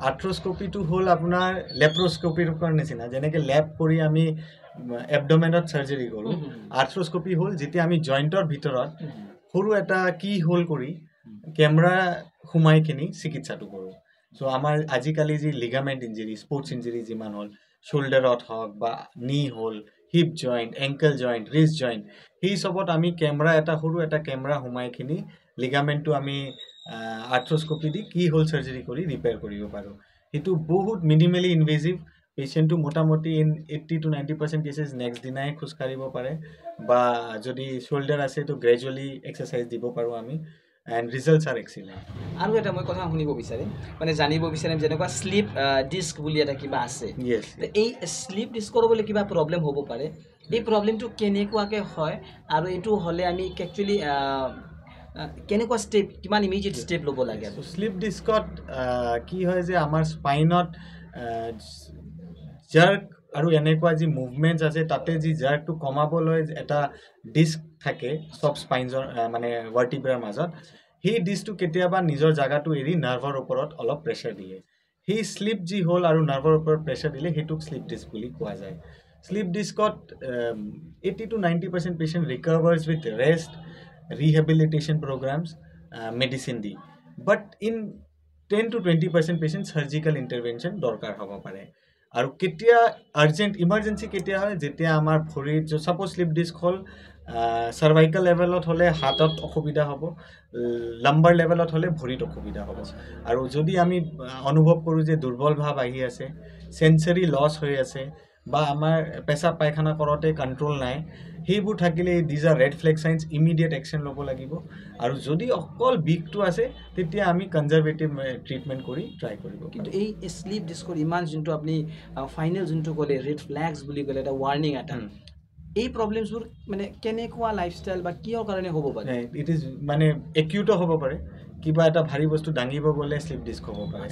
আৰ্থ্ৰস্কপিটো হ'ল আপোনাৰ লেপ্ৰস্কপিৰ নিচিনা যেনেকৈ লেপ কৰি আমি এবডমেনত চাৰ্জাৰী কৰোঁ আৰ্থ্ৰস্কপি হ'ল যেতিয়া আমি জইণ্টৰ ভিতৰত সৰু এটা কি হোল কৰি কেমেৰা সোমাই কিনি চিকিৎসাটো কৰোঁ চ' আমাৰ আজিকালি যি লিগামেণ্ট ইঞ্জুৰি স্পৰ্টছ ইঞ্জুৰি যিমান হ'ল শ্বল্ডাৰত হওক বা নি হ'ল hip joint ankle joint wrist joint সেই চবত আমি কেমেৰা এটা সৰু এটা কেমেৰা সোমাইখিনি লিগামেণ্টটো আমি আৰ্থ্ৰস্কপি দি কি হোল চাৰ্জাৰী কৰি ৰিপেয়াৰ কৰিব পাৰোঁ সেইটো বহুত মিনিমেলি ইনভেজিভ পেচেণ্টটো মোটামুটি ইন 80 to 90% কেচেছ নেক্সট দিনাই খোজকাঢ়িব পাৰে বা যদি শ্বল্ডাৰ আছে তো গ্ৰেজুৱেলি এক্সাৰচাইজ দিব পাৰোঁ আমি এণ্ড ৰিজাল্টছ আৰ এক্সিলেণ্ট আৰু এটা মই কথা শুনিব বিচাৰিম মানে জানিব বিচাৰিম যেনেকুৱা শ্লিপ ডিস্ক বুলি এটা কিবা আছে এই শ্লিপ ডিস্কৰ বোলে কিবা প্ৰব্লেম হ'ব পাৰে এই প্ৰব্লেমটো কেনেকুৱাকৈ হয় আৰু এইটো হ'লে আমি একচুৱেলি কেনেকুৱা ষ্টেপ কিমান ইমিডিয়েট ষ্টেপ ল'ব লাগে শ্লিপ ডিস্কত কি হয় যে আমাৰ স্পাইনত জাৰ্ক আৰু এনেকুৱা যি মুভমেণ্টছ আছে তাতে যি জাৰ্কটো কমাবলৈ এটা ডিস্ক থাকে চব স্পাইনছৰ মানে ভাৰ্টিব্ৰাৰ মাজত সেই ডিস্কটো কেতিয়াবা নিজৰ জাগাটো এৰি নাৰ্ভৰ ওপৰত অলপ প্ৰেছাৰ দিয়ে সেই শ্লিপ যি হ'ল আৰু নাৰ্ভৰ ওপৰত প্ৰেছাৰ দিলে সেইটোক শ্লিপ ডিস্ক বুলি কোৱা যায় শ্লিপ ডিস্কত 80 to 90% patient recovers with rest rehabilitation programs medicine di but in 10 to 20% patient surgical intervention dorkar hobo pare aru ketia urgent emergency ketia hoy jetia amar bhorir jo suppose slip disc hol cervical level ot hole hatot okhubida hobo lumbar level ot hole bhorit okhubida hobo aru jodi ami anubhob koru je durbol bhab ahi ase sensory loss hoy ase বা আমাৰ পেচাব পায়খানা কৰোঁতে control নাই সেইবোৰ থাকিলে these are red flag science immediate action ল'ব লাগিব আৰু যদি অকল বিষটো আছে তেতিয়া আমি কনজাৰভেটিভ ট্ৰিটমেণ্ট কৰি ট্ৰাই কৰিব কিন্তু এই শ্লিপ ডিস্কৰ ইমান যোনটো আপুনি ফাইনেল যোনটো ক'লে ৰেড ফ্লেগছ বুলি ক'লে এটা ৱাৰ্ণিং এটা এই প্ৰব্লেমছবোৰ মানে কেনেকুৱা লাইফষ্টাইল বা কিহৰ কাৰণে হ'ব পাৰে ইট ইজ মানে একিউটো হ'ব পাৰে কিবা এটা ভাৰী বস্তু দাঙিব গ'লে স্লিপ ডিস্ক হ'ব পাৰে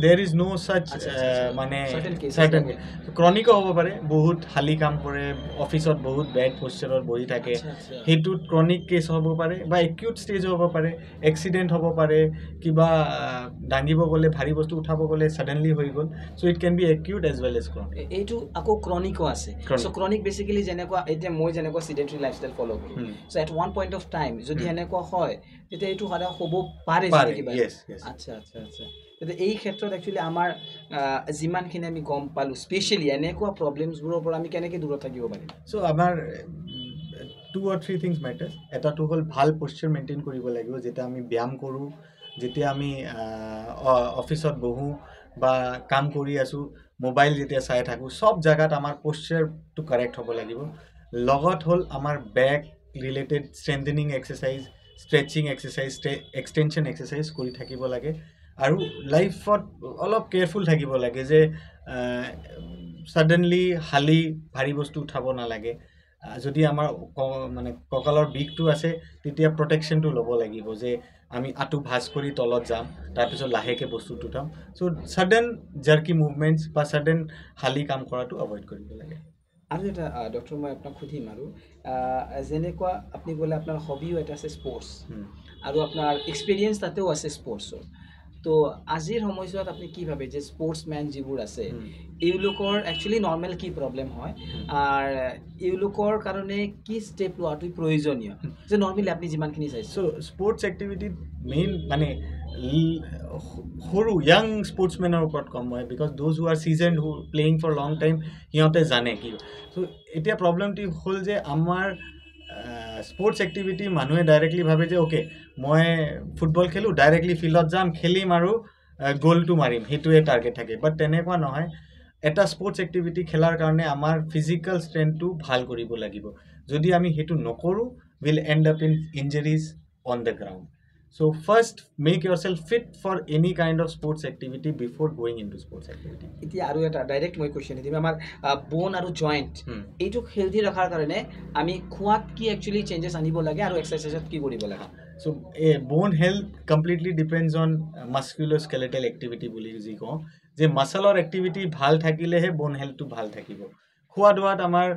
দেৰ ইজ নো চাচ মানে চাৰ্টেন ক্ৰনিকো হ'ব পাৰে বহুত হালি কাম কৰে অফিচত বহুত বেড পষ্টাৰত বহি থাকে সেইটোত ক্ৰনিক কেছ হ'ব পাৰে বা একিউট ষ্টেজ হ'ব পাৰে এক্সিডেণ্ট হ'ব পাৰে কিবা দাঙিব গ'লে ভাৰী বস্তু উঠাব গ'লে ছাডেনলি হৈ গ'ল so' it can be acute as well as chronic এইটো আকৌ ক্ৰনিকো আছে চ' ক্ৰনিক বেচিকেলি যেনেকুৱা এতিয়া মই যেনেকুৱা চিডেণ্টাৰী লাইফষ্টাইল ফ'ল' কৰোঁ so' at one point of time যদি এনেকুৱা হয় তেতিয়া এইটো সদায় হ'ব পাৰে আচ্ছা আচ্ছা আচ্ছা তেতিয়া এই ক্ষেত্ৰত একচুৱেলি আমাৰ যিমানখিনি আমি গম পালোঁ স্পেচিয়েলি এনেকুৱা প্ৰব্লেমছবোৰৰ পৰা আমি কেনেকৈ দূৰত থাকিব পাৰিম চ' আমাৰ 2 or 3 থিংছ মেটাৰ্ছ এটাটো হ'ল ভাল প'শ্চাৰ মেইনটেইন কৰিব লাগিব যেতিয়া আমি ব্যায়াম কৰোঁ যেতিয়া আমি অফিচত বহোঁ বা কাম কৰি আছোঁ মোবাইল যেতিয়া চাই থাকোঁ চব জেগাত আমাৰ প'শ্চাৰটো কাৰেক্ট হ'ব লাগিব লগত হ'ল আমাৰ back related strengthening exercise stretching exercise extension exercise কৰি থাকিব লাগে আৰু লাইফত অলপ কেয়াৰফুল থাকিব লাগে যে ছাডেনলি হালি ভাৰী বস্তু উঠাব নালাগে যদি আমাৰ মানে কঁকালৰ বিষটো আছে তেতিয়া প্ৰটেকশ্যনটো ল'ব লাগিব যে আমি আঁঠু ভাঁজ কৰি তলত যাম তাৰপিছত লাহেকৈ বস্তুটো উঠাম চ' ছাডেন জাৰ্কি মুভমেণ্টছ বা ছাডেন হালি কাম কৰাটো এভইড কৰিব লাগে আৰু এটা ডক্টৰ মই আপোনাক সুধিম আৰু যেনেকুৱা আপুনি ক'লে আপোনাৰ হবিও এটা আছে স্পৰ্টছ আৰু আপোনাৰ এক্সপিৰিয়েঞ্চ তাতেও আছে স্পৰ্টছৰ তো আজিৰ সময়ছোৱাত আপুনি কি ভাবে যে স্পৰ্টছমেন যিবোৰ আছে এওঁলোকৰ একচুৱেলি নৰ্মেল কি প্ৰব্লেম হয় আৰু এওঁলোকৰ কাৰণে কি ষ্টেপ লোৱাটো প্ৰয়োজনীয় যে নৰ্মেলি আপুনি যিমানখিনি চাইছে চ' স্পৰ্টছ এক্টিভিটিত মেইন মানে সৰু য়াং স্পৰ্টছমেনৰ ওপৰত কম হয় because those who are seasoned who playing for long time সিহঁতে জানে কি চ' এতিয়া প্ৰব্লেমটো হ'ল যে আমাৰ স্পৰ্টছ এক্টিভিটি মানুহে ডাইৰেক্টলি ভাবে যে অ'কে মই ফুটবল খেলোঁ ডাইৰেক্টলি ফিল্ডত যাম খেলিম আৰু গ'লটো মাৰিম সেইটোৱে টাৰ্গেট থাকে বাট তেনেকুৱা নহয় এটা স্পৰ্টছ এক্টিভিটি খেলাৰ কাৰণে আমাৰ ফিজিকেল ষ্ট্ৰেংথটো ভাল কৰিব লাগিব যদি আমি সেইটো নকৰোঁ will end up in injuries on the ground So first make yourself fit for any kind of sports activity before going into sports activity. এতিয়া আৰু এটা ডাইৰেক্ট মই কোৱেশ্চন দিম আমাৰ বোন আৰু জইণ্ট এইটো হেলদি ৰখাৰ কাৰণে আমি খোৱাত কি একচুৱেলি চেঞ্জেছ আনিব লাগে আৰু এক্সাৰচাইজত কি কৰিব লাগে So bone health completely depends on musculoskeletal activity বুলি যি কওঁ যে মাছলৰ এক্টিভিটি ভাল থাকিলেহে বোন হেল্থটো ভাল থাকিব খোৱা দোৱাত আমাৰ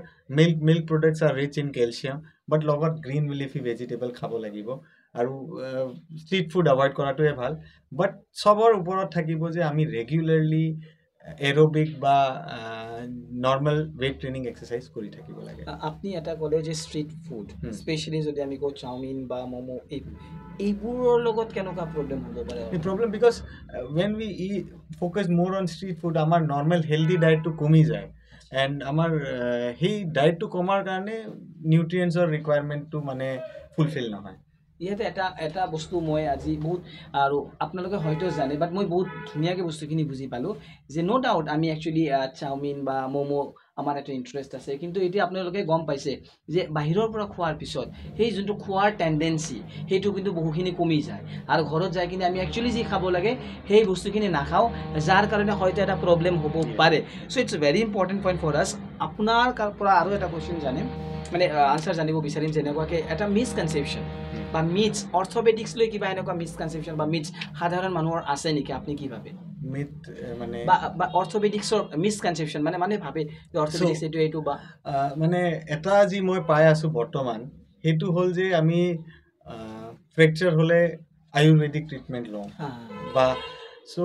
milk products are rich in calcium but লগত গ্ৰীণ লিফি ভেজিটেবল খাব লাগিব আৰু ষ্ট্ৰীট ফুড এভইড কৰাটোৱে ভাল বাট চবৰ ওপৰত থাকিব যে আমি ৰেগুলাৰলি এৰবিক বা নৰ্মেল ৱেইট ট্ৰেইনিং এক্সাৰচাইজ কৰি থাকিব লাগে আপুনি এটা ক'লে যে ষ্ট্ৰীট ফুড স্পেচিয়েলি যদি আমি কওঁ চাওমিন বা ম'ম' এইবোৰৰ লগত কেনেকুৱা প্ৰব্লেম হ'ব পাৰে problem because when we focus মোৰ অন ষ্ট্ৰীট ফুড আমাৰ নৰ্মেল হেল্ডি ডায়েটটো কমি যায় এণ্ড আমাৰ সেই ডায়েটটো কমাৰ কাৰণে নিউট্ৰিয়েণ্টছৰ ৰিকুৱাৰমেণ্টটো মানে ফুলফিল নহয় ইয়াতে এটা বস্তু মই আজি বহুত আৰু আপোনালোকে হয়তো জানে বাট মই বহুত ধুনীয়াকৈ বস্তুখিনি বুজি পালোঁ যে ন' ডাউট আমি একচুৱেলি চাওমিন বা ম'ম' আমাৰ এটা ইণ্টাৰেষ্ট আছে কিন্তু এতিয়া আপোনালোকে গম পাইছে যে বাহিৰৰ পৰা খোৱাৰ পিছত সেই যোনটো খোৱাৰ টেণ্ডেঞ্চি সেইটো কিন্তু বহুখিনি কমি যায় আৰু ঘৰত যাই কিনে আমি একচুৱেলি যি খাব লাগে সেই বস্তুখিনি নাখাওঁ যাৰ কাৰণে হয়তো এটা প্ৰব্লেম হ'ব পাৰে so' it's very important point for us আপোনাৰ পৰা আৰু এটা কুৱেশ্যন জানিম মানে আনচাৰ জানিব বিচাৰিম যেনেকুৱাকৈ এটা মিছকনচেপশ্যন বা মিথছ অৰ্থপেডিক্স লৈ কিবা এনেকুৱা মিছকনচেপশ্যন বা মিথছ সাধাৰণ মানুহৰ আছে নেকি আপুনি কি ভাবে মিথ মানে বা অৰ্থপেডিক্সৰ মিছকনচেপশ্যন মানে ভাবে যে অৰ্থপেডিক্স এইটো বা মানে এটা যি মই পাই আছোঁ বৰ্তমান সেইটো হ'ল যে আমি ফ্ৰেকচাৰ হ'লে আয়ুৰ্বেদিক ট্ৰিটমেণ্ট লওঁ বা চ'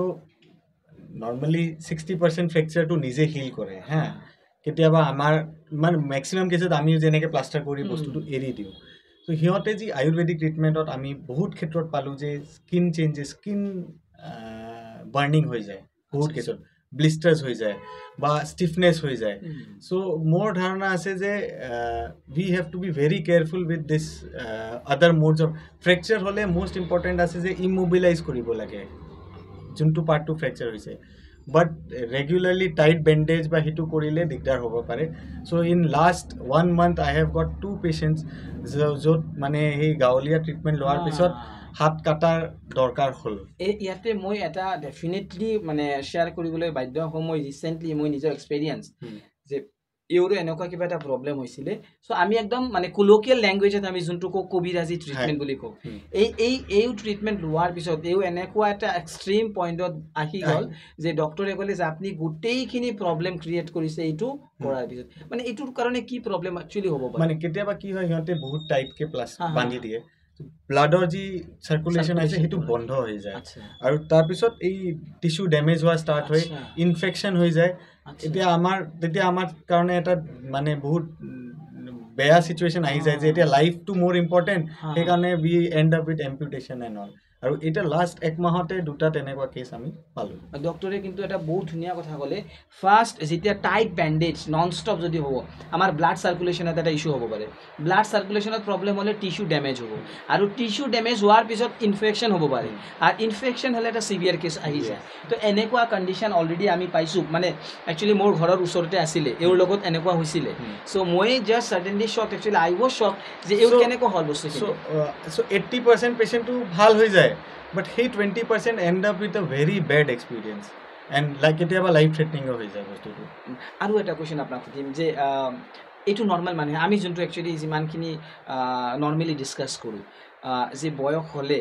নৰ্মেলি 60% ফ্ৰেকচাৰটো নিজে হিল কৰে হা কেতিয়াবা আমাৰ মানে মেক্সিমাম কেছত আমি যেনেকৈ প্লাষ্টাৰ কৰি বস্তুটো এৰি দিওঁ চ' সিহঁতে যি আয়ুৰ্বেদিক ট্ৰিটমেণ্টত আমি বহুত ক্ষেত্ৰত পালোঁ যে স্কিন চেঞ্জেছ স্কিন বাৰ্ণিং হৈ যায় বহুত কেছত ব্লিষ্টাৰ্ছ হৈ যায় বা ষ্টিফনেছ হৈ যায় চ' মোৰ ধাৰণা আছে যে we have to be very careful with this other modes of fracture হ'লে মষ্ট ইম্পৰ্টেণ্ট আছে যে ইমোবিলাইজ কৰিব লাগে যোনটো পাৰ্টটো ফ্ৰেকচাৰ হৈছে বাট ৰেগুলাৰলি টাইট বেণ্ডেজ বা সেইটো কৰিলে দিগদাৰ হ'ব পাৰে so' in last 1 month I have got 2 patients য'ত মানে সেই গাঁৱলীয়া ট্ৰিটমেণ্ট লোৱাৰ পিছত হাত কাটাৰ দৰকাৰ হ'ল ইয়াতে মই এটা ডেফিনেটলি মানে শ্বেয়াৰ কৰিবলৈ বাধ্য হওঁ মই ৰিচেণ্টলি মই নিজৰ এক্সপেৰিয়েঞ্চ যে এওঁৰো এনেকুৱা কিবা এটা প্ৰব্লেম হৈছিলে চ' আমি একদম মানে কল'কিয়েল লেংগুৱেজত আমি যোনটো কওঁ কবিৰাজী ট্ৰিটমেণ্ট বুলি কওঁ এই ট্ৰিটমেণ্ট লোৱাৰ পিছত এওঁ এনেকুৱা এটা এক্সট্ৰিম পইণ্টত আহি গ'ল যে ডক্টৰে ক'লে যে আপুনি গোটেইখিনি প্ৰব্লেম ক্ৰিয়েট কৰিছে এইটো কৰাৰ পিছত মানে এইটোৰ কাৰণে কি প্ৰব্লেম একচুৱেলি হ'ব পাৰে মানে কেতিয়াবা কি হয় সিহঁতে বহুত টাইটকে প্লাছ বান্ধি দিয়ে ব্লাডৰ যি চাৰ্কুলেশ্যন আছে সেইটো বন্ধ হৈ যায় আৰু তাৰপিছত এই টিস্যু ডেমেজ হোৱা ষ্টাৰ্ট হৈ ইনফেকশ্যন হৈ যায় তেতিয়া আমাৰ কাৰণে এটা মানে বহুত বেয়া চিটুৱেশ্যন আহি যায় যে এতিয়া লাইফটো মোৰ ইম্পৰ্টেণ্ট সেইকাৰণে we end up with amputation and all আৰু এতিয়া লাষ্ট এক মাহতে দুটা তেনেকুৱা কেছ আমি পালোঁ ডক্টৰে কিন্তু এটা বহুত ধুনীয়া কথা ক'লে ফাৰ্ষ্ট যেতিয়া টাইট বেণ্ডেজ নন ষ্টপ যদি হ'ব আমাৰ ব্লাড চাৰ্কুলেশ্যনত এটা ইছ্যু হ'ব পাৰে ব্লাড চাৰ্কুলেশ্যনত প্ৰব্লেম হ'লে টিস্যু ডেমেজ হ'ব আৰু টিস্যু ডেমেজ হোৱাৰ পিছত ইনফেকশ্যন হ'ব পাৰে আৰু ইনফেকশ্যন হ'লে এটা চিভিয়াৰ কেছ আহি যায় তো এনেকুৱা কণ্ডিশ্যন অলৰেডি আমি পাইছোঁ মানে একচুৱেলি মোৰ ঘৰৰ ওচৰতে আছিলে এওঁৰ লগত এনেকুৱা হৈছিলে চ' মই just suddenly shock actually I was shock যে এওঁ কেনেকুৱা হ'ল বস্তুখিনি চ' 80% পেচেণ্টটো ভাল হৈ যায় but সেই 20% end up with a very bad experience and like কেতিয়াবা লাইফ থ্ৰেটনিং হৈ যায় বস্তুটো আৰু এটা কুৱেশ্যন আপোনাক সুধিম যে এইটো নৰ্মেল মানুহে আমি যোনটো একচুৱেলি যিমানখিনি নৰ্মেলি ডিছকাছ কৰোঁ যে বয়স হ'লে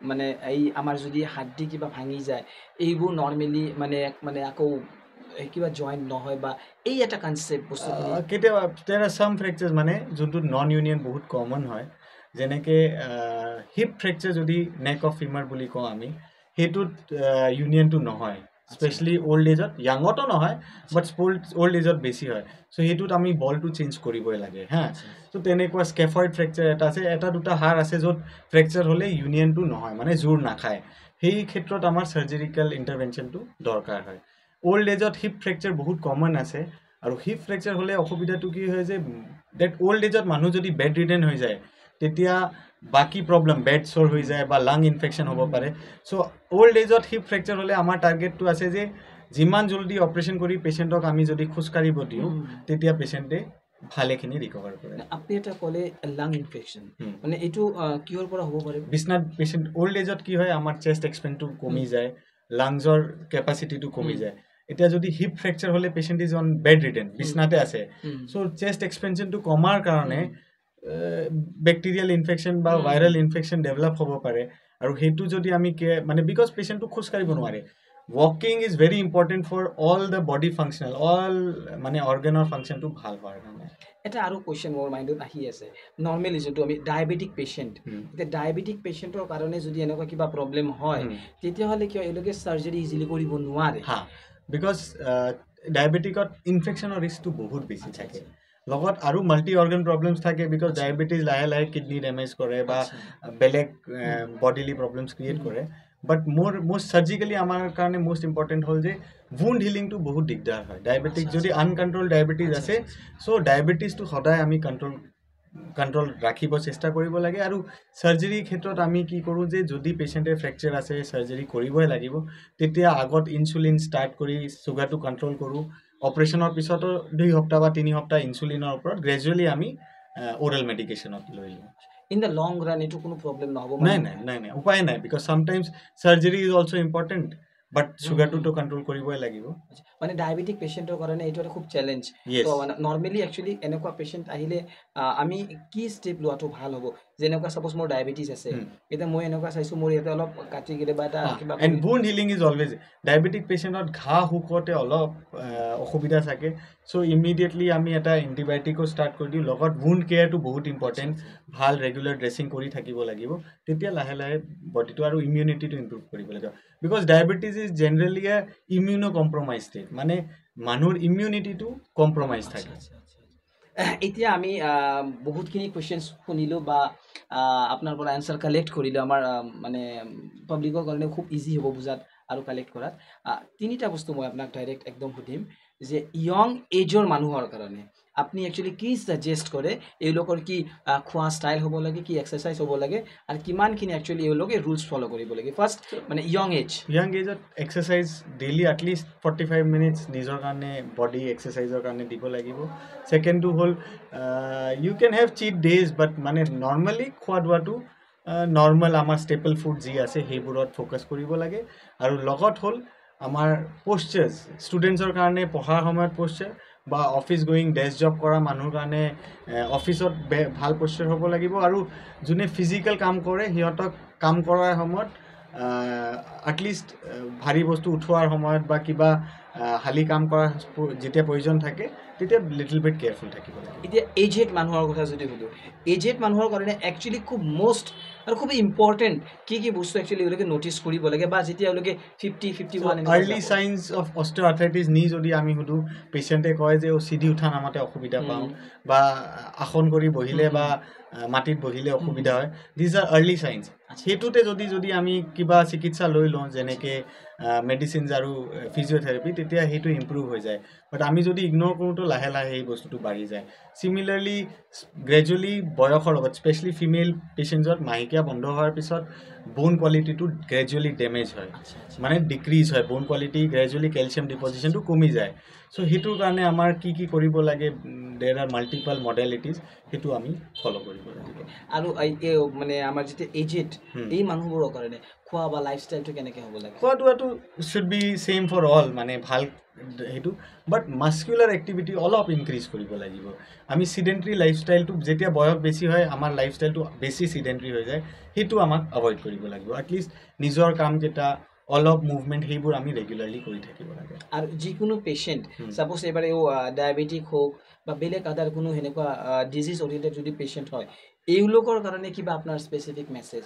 মানে এই আমাৰ যদি হাড়দি কিবা ভাঙি যায় এইবোৰ নৰ্মেলি মানে আকৌ কিবা জইণ্ট নহয় বা এই এটা কনচেপ্ট বস্তু কেতিয়াবা there are some fractures মানে যোনটো নন ইউনিয়ন বহুত কমন হয় যেনেকৈ হিপ ফ্ৰেকচাৰ যদি নেক অফ ফিমাৰ বুলি কওঁ আমি সেইটোত ইউনিয়নটো নহয় স্পেচিয়েলি অল্ড এজত য়াঙতো নহয় বাট অল্ড এজত বেছি হয় চ' সেইটোত আমি বলটো চেঞ্জ কৰিবই লাগে হা চ' তেনেকুৱা স্কেফইড ফ্ৰেকচাৰ এটা আছে এটা দুটা হাড় আছে য'ত ফ্ৰেকচাৰ হ'লে ইউনিয়নটো নহয় মানে জোৰ নাখায় সেই ক্ষেত্ৰত আমাৰ চাৰ্জাৰিকেল ইণ্টাৰভেনশ্যনটো দৰকাৰ হয় অল্ড এজত হিপ ফ্ৰেকচাৰ বহুত কমন আছে আৰু হিপ ফ্ৰেকচাৰ হ'লে অসুবিধাটো কি হয় যে ডেট অল্ড এজত মানুহ যদি বেড ৰিডেন হৈ যায় তেতিয়া বাকী প্ৰব্লেম বেড চৰ হৈ যায় বা লাং ইনফেকশ্যন হ'ব পাৰে চ' অল্ড এজত হিপ ফ্ৰেকচাৰ হ'লে আমাৰ টাৰ্গেটটো আছে যে যিমান জলদি অপাৰেশ্যন কৰি পেচেণ্টক আমি যদি খোজকাঢ়িব দিওঁ তেতিয়া পেচেণ্টে ভালেখিনি ৰিকভাৰ কৰে আপুনি এটা ক'লে লাং ইনফেকশ্যন মানে এইটো কিহৰ পৰা হ'ব পাৰে বিছনাত পেচেণ্ট অল্ড এজত কি হয় আমাৰ চেষ্ট এক্সপেণ্ডটো কমি যায় লাংছৰ কেপাচিটিটো কমি যায় এতিয়া যদি হিপ ফ্ৰেকচাৰ হ'লে পেচেণ্ট ইজ অন বেড ৰিডেন বিছনাতে আছে চ' চেষ্ট এক্সপেনশ্যনটো কমাৰ কাৰণে বেক্টেৰিয়েল ইনফেকশ্যন বা ভাইৰেল ইনফেকশ্যন ডেভেলপ হ'ব পাৰে আৰু সেইটো যদি আমি মানে বিকজ পেচেণ্টটো খোজকাঢ়িব নোৱাৰে ৱাকিং is very important for all the body functional all মানে অৰ্গেনৰ ফাংচনটো ভাল হোৱাৰ কাৰণে এটা আৰু কুৱেশ্যন মোৰ মাইণ্ডত আহি আছে নৰ্মেলি যোনটো আমি ডায়েবেটিক পেচেণ্ট এতিয়া ডায়েবেটিক পেচেণ্টৰ কাৰণে যদি এনেকুৱা কিবা প্ৰব্লেম হয় তেতিয়াহ'লে কিয় এওঁলোকে চাৰ্জাৰী ইজিলি কৰিব নোৱাৰে হা বিকজ ডায়েবেটিকত ইনফেকশ্যনৰ ৰিস্কটো বহুত বেছি থাকে লগত আৰু মাল্টি অৰ্গেন প্ৰব্লেমছ থাকে বিকজ ডায়েবেটিছ লাহে লাহে কিডনি ডেমেজ কৰে বা বেলেগ বডিলি প্ৰব্লেমছ ক্ৰিয়েট কৰে বাট মোৰ চাৰ্জিকেলি আমাৰ কাৰণে মষ্ট ইম্পৰ্টেণ্ট হ'ল যে wound হিলিংটো বহুত দিগদাৰ হয় ডায়েবেটিক যদি আনকণ্ট্ৰল ডায়েবেটিছ আছে চ' ডায়েবেটিছটো সদায় আমি কণ্ট্ৰল ৰাখিব চেষ্টা কৰিব লাগে আৰু চাৰ্জাৰীৰ ক্ষেত্ৰত আমি কি কৰোঁ যে যদি পেচেণ্টে ফ্ৰেকচাৰ আছে চাৰ্জাৰী কৰিবই লাগিব তেতিয়া আগত ইনচুলিন ষ্টাৰ্ট কৰি চুগাৰটো কণ্ট্ৰল কৰোঁ অপাৰেশ্যনৰ পিছতো 2 সপ্তাহ বা 3 সপ্তাহ ইনচুলিনৰ ওপৰত গ্ৰেজুৱেলি আমি ওৰেল মেডিকেশ্যনত লৈ লওঁ ইন দ্য লং ৰান এইটো কোনো প্ৰব্লেম নহ'ব নাই উপায় নাই because sometimes surgery is also' important but চুগাৰটোতো কণ্ট্ৰল কৰিবই লাগিব মানে ডায়েবেটিক পেচেণ্টৰ কাৰণে এইটো এটা খুব চেলেঞ্জ তো মানে নৰ্মেলি একচুৱেলি এনেকুৱা পেচেণ্ট আহিলে আমি কি ষ্টেপ লোৱাটো ভাল হ'ব যেনেকুৱা ছাপ'জ মোৰ ডায়েবেটিছ আছে এতিয়া মই এনেকুৱা চাইছোঁ মোৰ ইয়াতে অলপ কাটি গ'লে বা এটা কিবা and wound healing is always diabetic পেচেণ্টত ঘাঁ শুকোৱাতে অলপ অসুবিধা থাকে চ' ইমিডিয়েটলি আমি এটা এণ্টিবায়'টিকো ষ্টাৰ্ট কৰি দিওঁ লগত wound কেয়াৰটো বহুত ইম্পৰ্টেণ্ট ভাল ৰেগুলাৰ ড্ৰেছিং কৰি থাকিব লাগিব তেতিয়া লাহে লাহে বডিটো আৰু ইমিউনিটিটো ইম্প্ৰুভ কৰিব লাগিব because diabetes is generally A immuno compromise state মানে মানুহৰ ইমিউনিটিটো কম্প্ৰমাইজ থাকে এতিয়া আমি বহুতখিনি কুৱেশ্যনছ শুনিলোঁ বা আপোনাৰ পৰা এনচাৰ কালেক্ট কৰিলোঁ আমাৰ মানে পাব্লিকৰ কাৰণে খুব ইজি হ'ব বুজাত আৰু কালেক্ট কৰাত তিনিটা বস্তু মই আপোনাক ডাইৰেক্ট একদম সুধিম যে য়ং এজৰ মানুহৰ কাৰণে আপুনি একচুৱেলি কি ছাজেষ্ট কৰে এওঁলোকৰ কি খোৱা ষ্টাইল হ'ব লাগে কি এক্সাৰচাইজ হ'ব লাগে আৰু কিমানখিনি একচুৱেলি এওঁলোকে ৰুলছ ফ'ল' কৰিব লাগে ফাৰ্ষ্ট মানে য়ং এজত এক্সাৰচাইজ ডেইলি এটলিষ্ট 45 মিনিটছ নিজৰ কাৰণে বডি এক্সাৰচাইজৰ কাৰণে দিব লাগিব ছেকেণ্ডটো হ'ল you can have cheat days but মানে নৰ্মেলি খোৱা দোৱাটো নৰ্মেল আমাৰ ষ্টেপল ফুড যি আছে সেইবোৰত ফ'কাছ কৰিব লাগে আৰু লগত হ'ল আমাৰ প'শ্চাৰ্ছ ষ্টুডেণ্টছৰ কাৰণে পঢ়াৰ সময়ত প'শ্চাৰ বা অফিচ গোয়িং ডেস্ক জব কৰা মানুহৰ কাৰণে অফিচত ভাল প'শ্চাৰ হ'ব লাগিব আৰু যোনে ফিজিকেল কাম কৰে সিহঁতক কাম কৰাৰ সময়ত এটলিষ্ট ভাৰী বস্তু উঠোৱাৰ সময়ত বা কিবা হালি কাম কৰাৰ যেতিয়া প্ৰয়োজন থাকে তেতিয়া লিটল বিট কেয়াৰফুল থাকিব লাগে এতিয়া এজেড মানুহৰ কথা যদি সুধোঁ এজেড মানুহৰ কাৰণে একচুৱেলি খুব মষ্ট আৰু খুব ইম্পৰ্টেণ্ট কি বস্তু একচুৱেলি এওঁলোকে ন'টিছ কৰিব লাগে বা যেতিয়া এওঁলোকে 50-51 আৰ্লি চাইন্স অফ অষ্টিঅ'আৰ্থ্ৰাইটিছ নি যদি আমি সুধোঁ পেচেণ্টে কয় যে চিধি উঠা নামাতে অসুবিধা পাওঁ বা আসন কৰি বহিলে বা মাটিত বহিলে অসুবিধা হয় দিজ আৰ আৰ্লি চাইন্স সেইটোতে যদি আমি কিবা চিকিৎসা লৈ লওঁ যেনেকৈ মেডিচিনছ আৰু ফিজিঅ'থেৰাপি তেতিয়া সেইটো ইম্প্ৰুভ হৈ যায় বাট আমি যদি ইগন'ৰ কৰোঁতো লাহে লাহে সেই বস্তুটো বাঢ়ি যায় চিমিলাৰলি গ্ৰেজুৱেলি বয়সৰ লগত স্পেচিয়েলি ফিমেল পেচেণ্টছত মাহেকীয়া বন্ধ হোৱাৰ পিছত বোন কোৱালিটিটো গ্ৰেজুৱেলি ডেমেজ হয় মানে ডিক্ৰিজ হয় বোন কোৱালিটি গ্ৰেজুৱেলি কেলছিয়াম ডিপজিশ্যনটো কমি যায় চ' সেইটোৰ কাৰণে আমাৰ কি কৰিব লাগে দেৰ আৰ মাল্টিপল মডেলিটিজ সেইটো আমি ফ'ল' কৰিব লাগিব আৰু মানে আমাৰ যেতিয়া এজেড এই মানুহবোৰৰ কাৰণে খোৱা বা লাইফষ্টাইলটো কেনেকৈ হ'ব লাগে খোৱাটো should be same for all মানে ভাল সেইটো বাট মাস্কুলাৰ এক্টিভিটি অলপ ইনক্ৰিজ কৰিব লাগিব আমি চিডেণ্টৰী লাইফষ্টাইলটো যেতিয়া বয়স বেছি হয় আমাৰ লাইফষ্টাইলটো বেছি চিডেণ্টৰী হৈ যায় সেইটো আমাক এভইড কৰিব লাগিব এটলিষ্ট নিজৰ কামকেইটা অলপ মুভমেণ্ট সেইবোৰ আমি ৰেগুলাৰলি কৰি থাকিব লাগে আৰু যিকোনো পেচেণ্ট ছাপ'জ এইবাৰ ডায়েবেটিক হওক বা বেলেগ আদাৰ কোনো সেনেকুৱা ডিজিজ অৰিয়েণ্টেড যদি পেচেণ্ট হয় এওঁলোকৰ কাৰণে কিবা আপোনাৰ স্পেচিফিক মেছেজ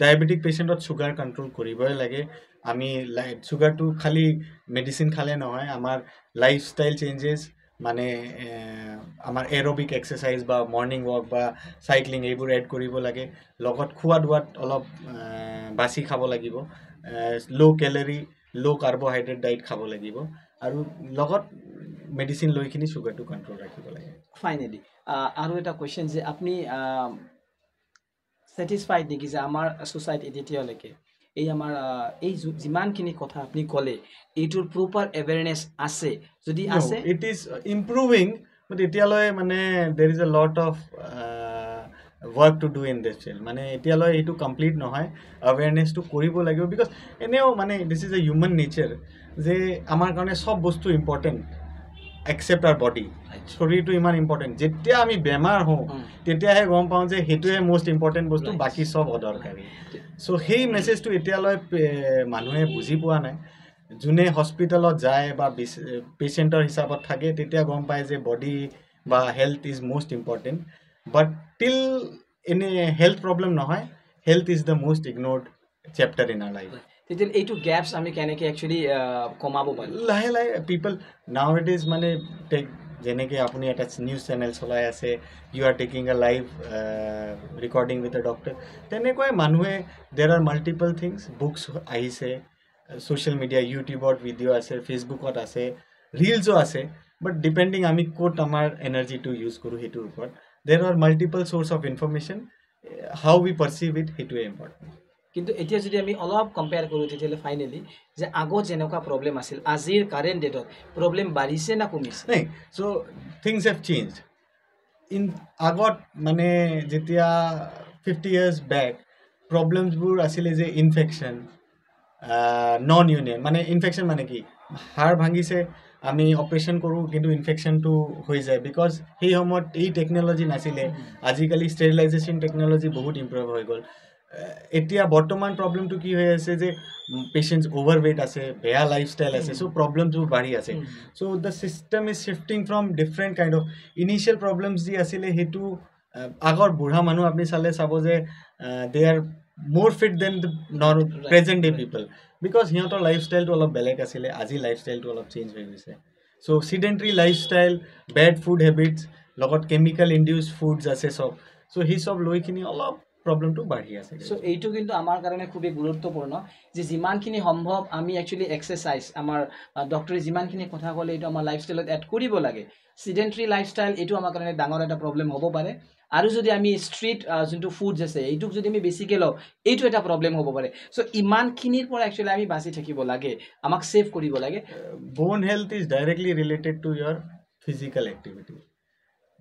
ডায়েবেটিক পেচেণ্টত চুগাৰ কণ্ট্ৰল কৰিবই লাগে আমি চুগাৰটো খালি মেডিচিন খালে নহয় আমাৰ লাইফষ্টাইল চেঞ্জেছ মানে আমাৰ এৰবিক এক্সাৰচাইজ বা মৰ্ণিং ৱাক বা চাইক্লিং এইবোৰ এড কৰিব লাগে লগত খোৱা দোৱাত অলপ বাছি খাব লাগিব ল' কেলৰি ল' কাৰ্বহাইড্ৰেট ডাইট খাব লাগিব আৰু লগত মেডিচিন লৈখিনি চুগাৰটো কণ্ট্ৰল ৰাখিব লাগে ফাইনেলি আৰু এটা কুৱেশ্যন যে আপুনি ছেটিছফাইড নেকি যে আমাৰ ছ'চাইটিত এতিয়ালৈকে এই আমাৰ এই যিমানখিনি কথা আপুনি ক'লে এইটোৰ প্ৰপাৰ এৱেৰনেছ আছে যদি আছে ইট ইজ ইম্প্ৰুভিং বাট এতিয়ালৈ মানে দেৰ is a lot of work to do in this field মানে এতিয়ালৈ এইটো কমপ্লিট নহয় এৱেৰনেছটো কৰিব লাগিব বিকজ এনেও মানে this is a human nature যে আমাৰ কাৰণে চব বস্তু ইম্পৰ্টেণ্ট এক্সেপ্ট আৰ বডি শৰীৰটো ইমান ইম্পৰ্টেণ্ট যেতিয়া আমি বেমাৰ হওঁ তেতিয়াহে গম পাওঁ যে সেইটোৱে মষ্ট ইম্পৰ্টেণ্ট বস্তু বাকী চব অদৰকাৰী চ' সেই মেছেজটো এতিয়ালৈ মানুহে বুজি পোৱা নাই যোনে হস্পিটেলত যায় বা পেচেণ্টৰ হিচাপত থাকে তেতিয়া গম পায় যে বডি বা health is most important but till এনে হেল্থ প্ৰব্লেম নহয় health is the most ignored chapter in our life তেতিয়া এইটো গেপছ আমি কেনেকৈ একচুৱেলি কমাব পাৰিম লাহে লাহে পিপল নাও ইট ইজ মানে যেনেকৈ আপুনি এটা নিউজ চেনেল চলাই আছে you are taking a live recording with a doctor তেনেকৈ মানুহে there are multiple things books আহিছে ছ'চিয়েল মিডিয়া ইউটিউবত ভিডিঅ' আছে ফেচবুকত আছে ৰিলছো আছে বাট ডিপেণ্ডিং আমি ক'ত আমাৰ এনাৰ্জিটো ইউজ কৰোঁ সেইটোৰ ওপৰত there are multiple sources of information how we perceive it সেইটোৱে ইম্পৰ্টেণ্ট কিন্তু এতিয়া যদি আমি অলপ কম্পেয়াৰ কৰোঁ তেতিয়াহ'লে ফাইনেলি যে আগত যেনেকুৱা প্ৰব্লেম আছিল আজিৰ কাৰেণ্ট ডেটত প্ৰব্লেম বাঢ়িছে না কমিছে নাই চ' থিংছ হেভ চেঞ্জ ইন আগত মানে যেতিয়া 50 years বেক প্ৰব্লেমছবোৰ আছিলে যে ইনফেকশ্যন নন ইউনিয়ন মানে ইনফেকশ্যন মানে কি হাড় ভাঙিছে আমি অপাৰেশ্যন কৰোঁ কিন্তু ইনফেকশ্যনটো হৈ যায় বিকজ সেই সময়ত এই টেকন'লজি নাছিলে আজিকালি ষ্টেৰিলাইজেশ্যন টেকন'লজি বহুত ইম্প্ৰুভ হৈ গ'ল এতিয়া বৰ্তমান প্ৰব্লেমটো কি হৈ আছে যে পেচেণ্টছ অভাৰৱেইট আছে বেয়া লাইফষ্টাইল আছে চ' প্ৰব্লেমছবোৰ বাঢ়ি আছে so' the system is shifting from different kind of initial problems যি আছিলে সেইটো আগৰ বুঢ়া মানুহ আপুনি চাব যে they are more fit than present day people because সিহঁতৰ লাইফষ্টাইলটো অলপ বেলেগ আছিলে আজি লাইফষ্টাইলটো অলপ চেঞ্জ হৈ গৈছে চ' চিডেণ্টৰী লাইফষ্টাইল বেড ফুড হেবিটছ লগত কেমিকেল ইনডিউচ ফুডছ আছে চব চ' সেই চব লৈখিনি অলপ প্ৰব্লেমটো বাঢ়ি আছে চ' এইটো কিন্তু আমাৰ কাৰণে খুবেই গুৰুত্বপূৰ্ণ যে যিমানখিনি সম্ভৱ আমি একচুৱেলি এক্সাৰচাইজ আমাৰ ডক্টৰে যিমানখিনি কথা ক'লে এইটো আমাৰ লাইফষ্টাইলত এড কৰিব লাগে চিডেণ্টৰী লাইফষ্টাইল এইটো আমাৰ কাৰণে ডাঙৰ এটা প্ৰব্লেম হ'ব পাৰে আৰু যদি আমি ষ্ট্ৰীট যোনটো ফুডছ আছে এইটোক যদি আমি বেছিকৈ লওঁ এইটো এটা প্ৰব্লেম হ'ব পাৰে চ' ইমানখিনিৰ পৰা একচুৱেলি আমি বাচি থাকিব লাগে আমাক ছেভ কৰিব লাগে bone health is directly related to your physical activity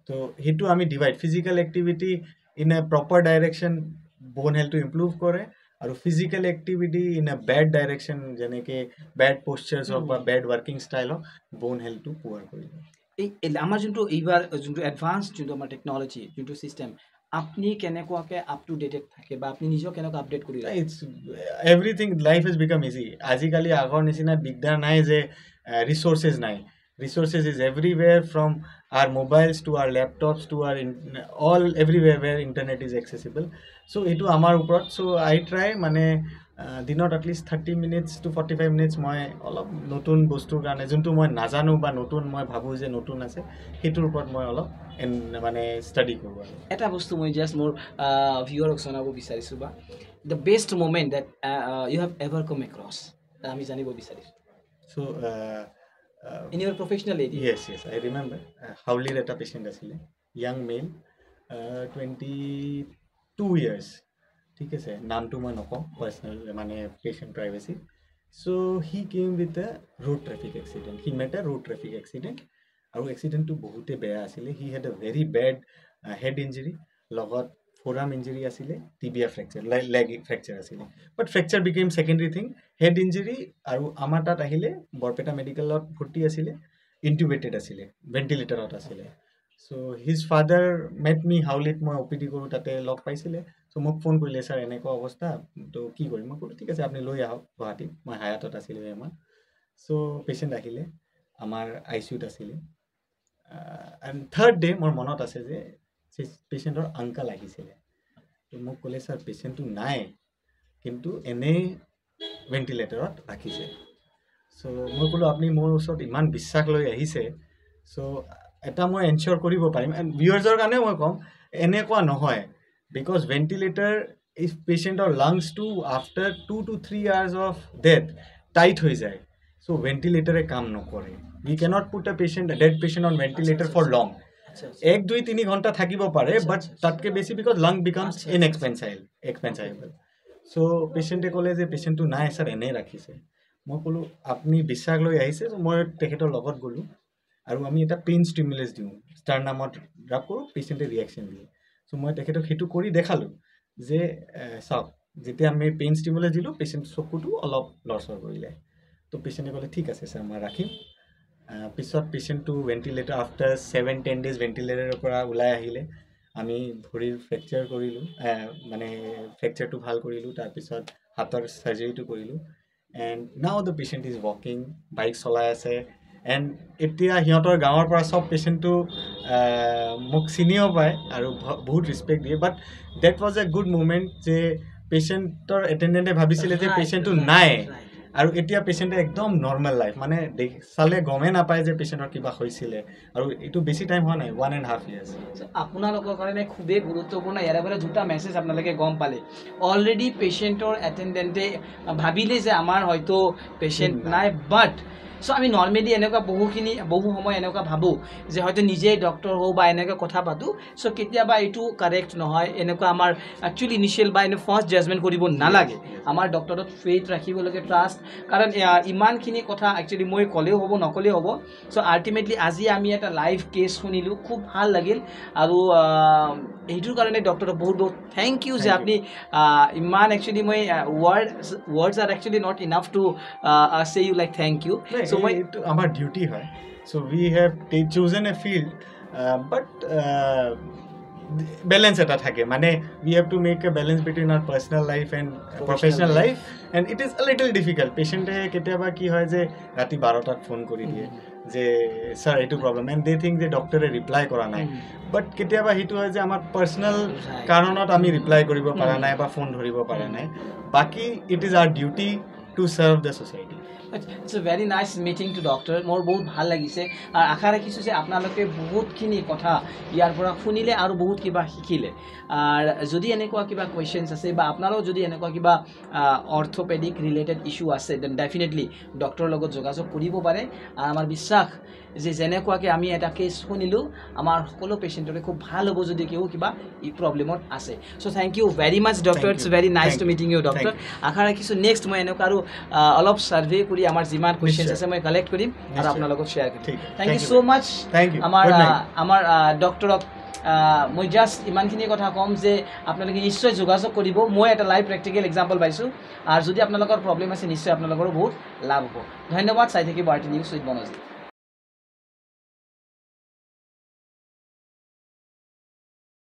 তো সেইটো আমি divide physical activity in a proper direction bone হেল্থটো ইম্প্ৰুভ কৰে আৰু physical activity in a bad direction যেনেকৈ বেড প'শ্চাৰ্ছ হওক বা বেড ৱৰ্কিং ষ্টাইল হওক বোন হেল্থটো পুৱাৰ কৰিব এই আমাৰ যোনটো এইবাৰ যোনটো এডভান্স যোনটো আমাৰ টেকন'লজি যোনটো চিষ্টেম আপুনি কেনেকুৱাকে আপ টু ডেটেড থাকে বা আপুনি নিজক কেনেকুৱা আপডেট কৰি ৰাখে? It's everything, life has become easy. আজিকালি আগৰ নিচিনা দিগদাৰ নাই যে resources নাই. Resources is everywhere, from our mobiles to our laptops to our all everywhere where internet is accessible. So এইটো আমাৰ ওপৰত. So I try মানে দিনত at least 30 minutes to 45 minutes মই অলপ নতুন বস্তুৰ কাৰণে যোনটো মই নাজানো বা নতুন মই ভাবোঁ যে নতুন আছে সেইটোৰ ওপৰত মই অলপ মানে ষ্টাডি কৰোঁ। আৰু এটা বস্তু মই জাষ্ট মোৰ ভিউৱাৰক জনাব বিচাৰিছোঁ বা the best moment that you have ever come across আমি জানিব বিচাৰিছোঁ। So in your professional area? Yes, I remember. Howlir eta patient asile, young male, 22 years. ठीक है, नाम तो मैं नको personal माने patient privacy. So he came with a road traffic accident. He met a road traffic accident. और accident तो बहुते बेया आसिले. He had a very bad head injury. লগত forearm injury asile, tibia fracture, leg fracture asile. But fracture became secondary thing. Head injury aru amar tat ahile Borpeta medical lot bhorti asile, intubated asile, ventilator ot asile. So his father met me Howlit moi OPD koru tate log paisile. So mok phone korile sir eneko obostha to ki kori moi kolu thik ase apni loi ahok Guwahati moi hayatot asile emar. So patient ahile amar ICU t asile. And third day mor monot ase je পেচেণ্টৰ uncle আহিছিলে তো মোক ক'লে sir পেচেণ্টটো নাই কিন্তু এনে ভেন্টিলেটৰত ৰাখিছে so মই ক'লো আপুনি মোৰ ওচৰত ইমান বিশ্বাস লৈ আহিছে সো এটা মই এনশ্যোৰ কৰিব পাৰিম এণ্ড ভিউৱাৰ্ছৰ কাৰণে মই ক'ম এনেকুৱা নহয় বিকজ ভেন্টিলেটৰ ইফ পেচেণ্টৰ লাংছটো after 2 to 3 hours of death tight হৈ যায় সো ভেন্টিলেটৰে কাম নকৰে we cannot put a dead patient on ventilator for long. 1-2-3 ঘন্টা থাকিব পাৰে বাট তাতকে বেছি বিকজ লাং বিকামস ইনএক্সপেন্সিবল সো পেশেন্টে ক'লে যে পেশেন্টটো নাই স্যাৰ এনে ৰাখিছে মই ক'লো আপুনি বিশ্বাস লৈ আহিছে মই তেখেতৰ লগত গ'লো আৰু আমি এটা পেইন ষ্টিমুলাছ দিওঁ ষ্টাৰনামত ড্ৰপ কৰোঁ পেশেন্টে ৰিয়াকশ্যন দিয়ে সো মই তেখেতক হেতু কৰি দেখালো যে চাওক যেতিয়া আমি পেইন ষ্টিমুলাছ দিলো পেশেন্ট চকুটো অলপ লৰচৰ কৰিলে তো পেশেন্টে ক'লে ঠিক আছে স্যাৰ মই ৰাখিম পিছত পেশেন্টটো ভেন্টিলেটৰ আফটাৰ 7-10 ডেজ ভেন্টিলেটৰৰ পৰা ওলাই আহিলে আমি ভৰিৰ ফ্ৰেকচাৰ কৰিলোঁ মানে ফ্ৰেকচাৰটো ভাল কৰিলোঁ তাৰপিছত হাতৰ সাৰ্জাৰীটো কৰিলোঁ এণ্ড নাও দ্য পেশেন্ট ইজ ৱাকিং বাইক চলাই আছে এণ্ড এতিয়া সিহঁতৰ গাঁৱৰ পৰা সব পেশেন্টটো মোক চিনিও পায় আৰু বহুত ৰেছপেক্ট দিয়ে but that was a good moment যে পেশেন্টৰ এটেণ্ডেণ্টে ভাবিছিলে যে পেশেন্টটো নাই আৰু এতিয়া পেশেন্টে একদম নৰ্মেল লাইফ মানে চালে গমে নাপায় যে পেশেন্টৰ কিবা হৈছিলে আৰু এইটো বেছি টাইম হোৱা নাই 1.5 years আপোনালোকৰ কাৰণে খুবেই গুৰুত্বপূৰ্ণ ইয়াৰে পৰা দুটা মেছেজ আপোনালোকে গম পালে অলৰেডি পেশেন্টৰ এটেণ্ডেণ্টে ভাবিলে যে আমাৰ হয়তো পেশেন্ট নাই বাট সো আমি নৰ্মেলি এনেকুৱা বহু সময় এনেকুৱা ভাবোঁ যে হয়তো নিজেই ডক্টৰ হওঁ বা এনেকৈ কথা পাতোঁ সো কেতিয়াবা এইটো কাৰেক্ট নহয় এনেকুৱা আমাৰ একচুৱেলি ইনিচিয়েল বা এনে ফাৰ্ষ্ট জাজমেণ্ট কৰিব নালাগে আমাৰ ডক্টৰত ফেইথ ৰাখিব লাগে ট্ৰাষ্ট কাৰণ ইমানখিনি কথা একচুৱেলি মই ক'লেও হ'ব নক'লেও হ'ব সো আল্টিমেটলি আজি আমি এটা লাইভ কেছ শুনিলোঁ খুব ভাল লাগিল আৰু এইটোৰ কাৰণে ডক্টৰক বহুত বহুত থেংক ইউ যে আপুনি ইমান একচুৱেলি মই words are actually not enough to say you like thank you So our duty hai so we have chosen a field but balance eta thake mane we have to make a balance between our personal life and professional life and it is a little difficult patient e ketiaba ki hoy je rati 12 tat phone kori diye je sir etu problem and they think the doctor e reply kora nai but ketiaba hitu hoy je amar personal karonot ami reply koribo para nai ba phone dhoribo para nai baki it is our duty to serve the society. It's a very nice meeting to doctor মোৰ বহুত ভাল লাগিছে আৰু আশা ৰাখিছোঁ যে আপোনালোকে বহুতখিনি কথা ইয়াৰ পৰা শুনিলে আৰু বহুত কিবা শিকিলে আৰু যদি এনেকুৱা কিবা কুৱেশ্যনছ আছে বা আপোনালোকৰ যদি এনেকুৱা কিবা অৰ্থপেডিক ৰিলেটেড ইছ্যু আছে দেন ডেফিনেটলি ডক্টৰৰ লগত যোগাযোগ কৰিব পাৰে আৰু আমাৰ বিশ্বাস যে যেনেকুৱাকৈ আমি এটা কেছ শুনিলোঁ আমাৰ সকলো পেচেণ্টৰে খুব ভাল হ'ব যদি কেউ কিবা প্ৰব্লেমত আছে so' thank you very much doctor it's very nice to meeting you doctor আশা ৰাখিছোঁ নেক্সট মই এনেকুৱা আৰু অলপ ছাৰ্ভে কৰি আমাৰ যিমান কুৱেশ্যনছ আছে মই কালেক্ট কৰিম আৰু আপোনাৰ লগত শ্বেয়াৰ কৰিম থেংক ইউ ছ' মাছ আমাৰ ডক্টৰক মই জাষ্ট ইমানখিনি কথা ক'ম যে আপোনালোকে নিশ্চয় যোগাযোগ কৰিব মই এটা লাইভ প্ৰেক্টিকেল এক্সাম্পল পাইছোঁ আৰু যদি আপোনালোকৰ প্ৰব্লেম আছে নিশ্চয় আপোনালোকৰো বহুত লাভ হ'ব ধন্যবাদ চাই থাকিব RT নিউজ উইথ বনজিৎ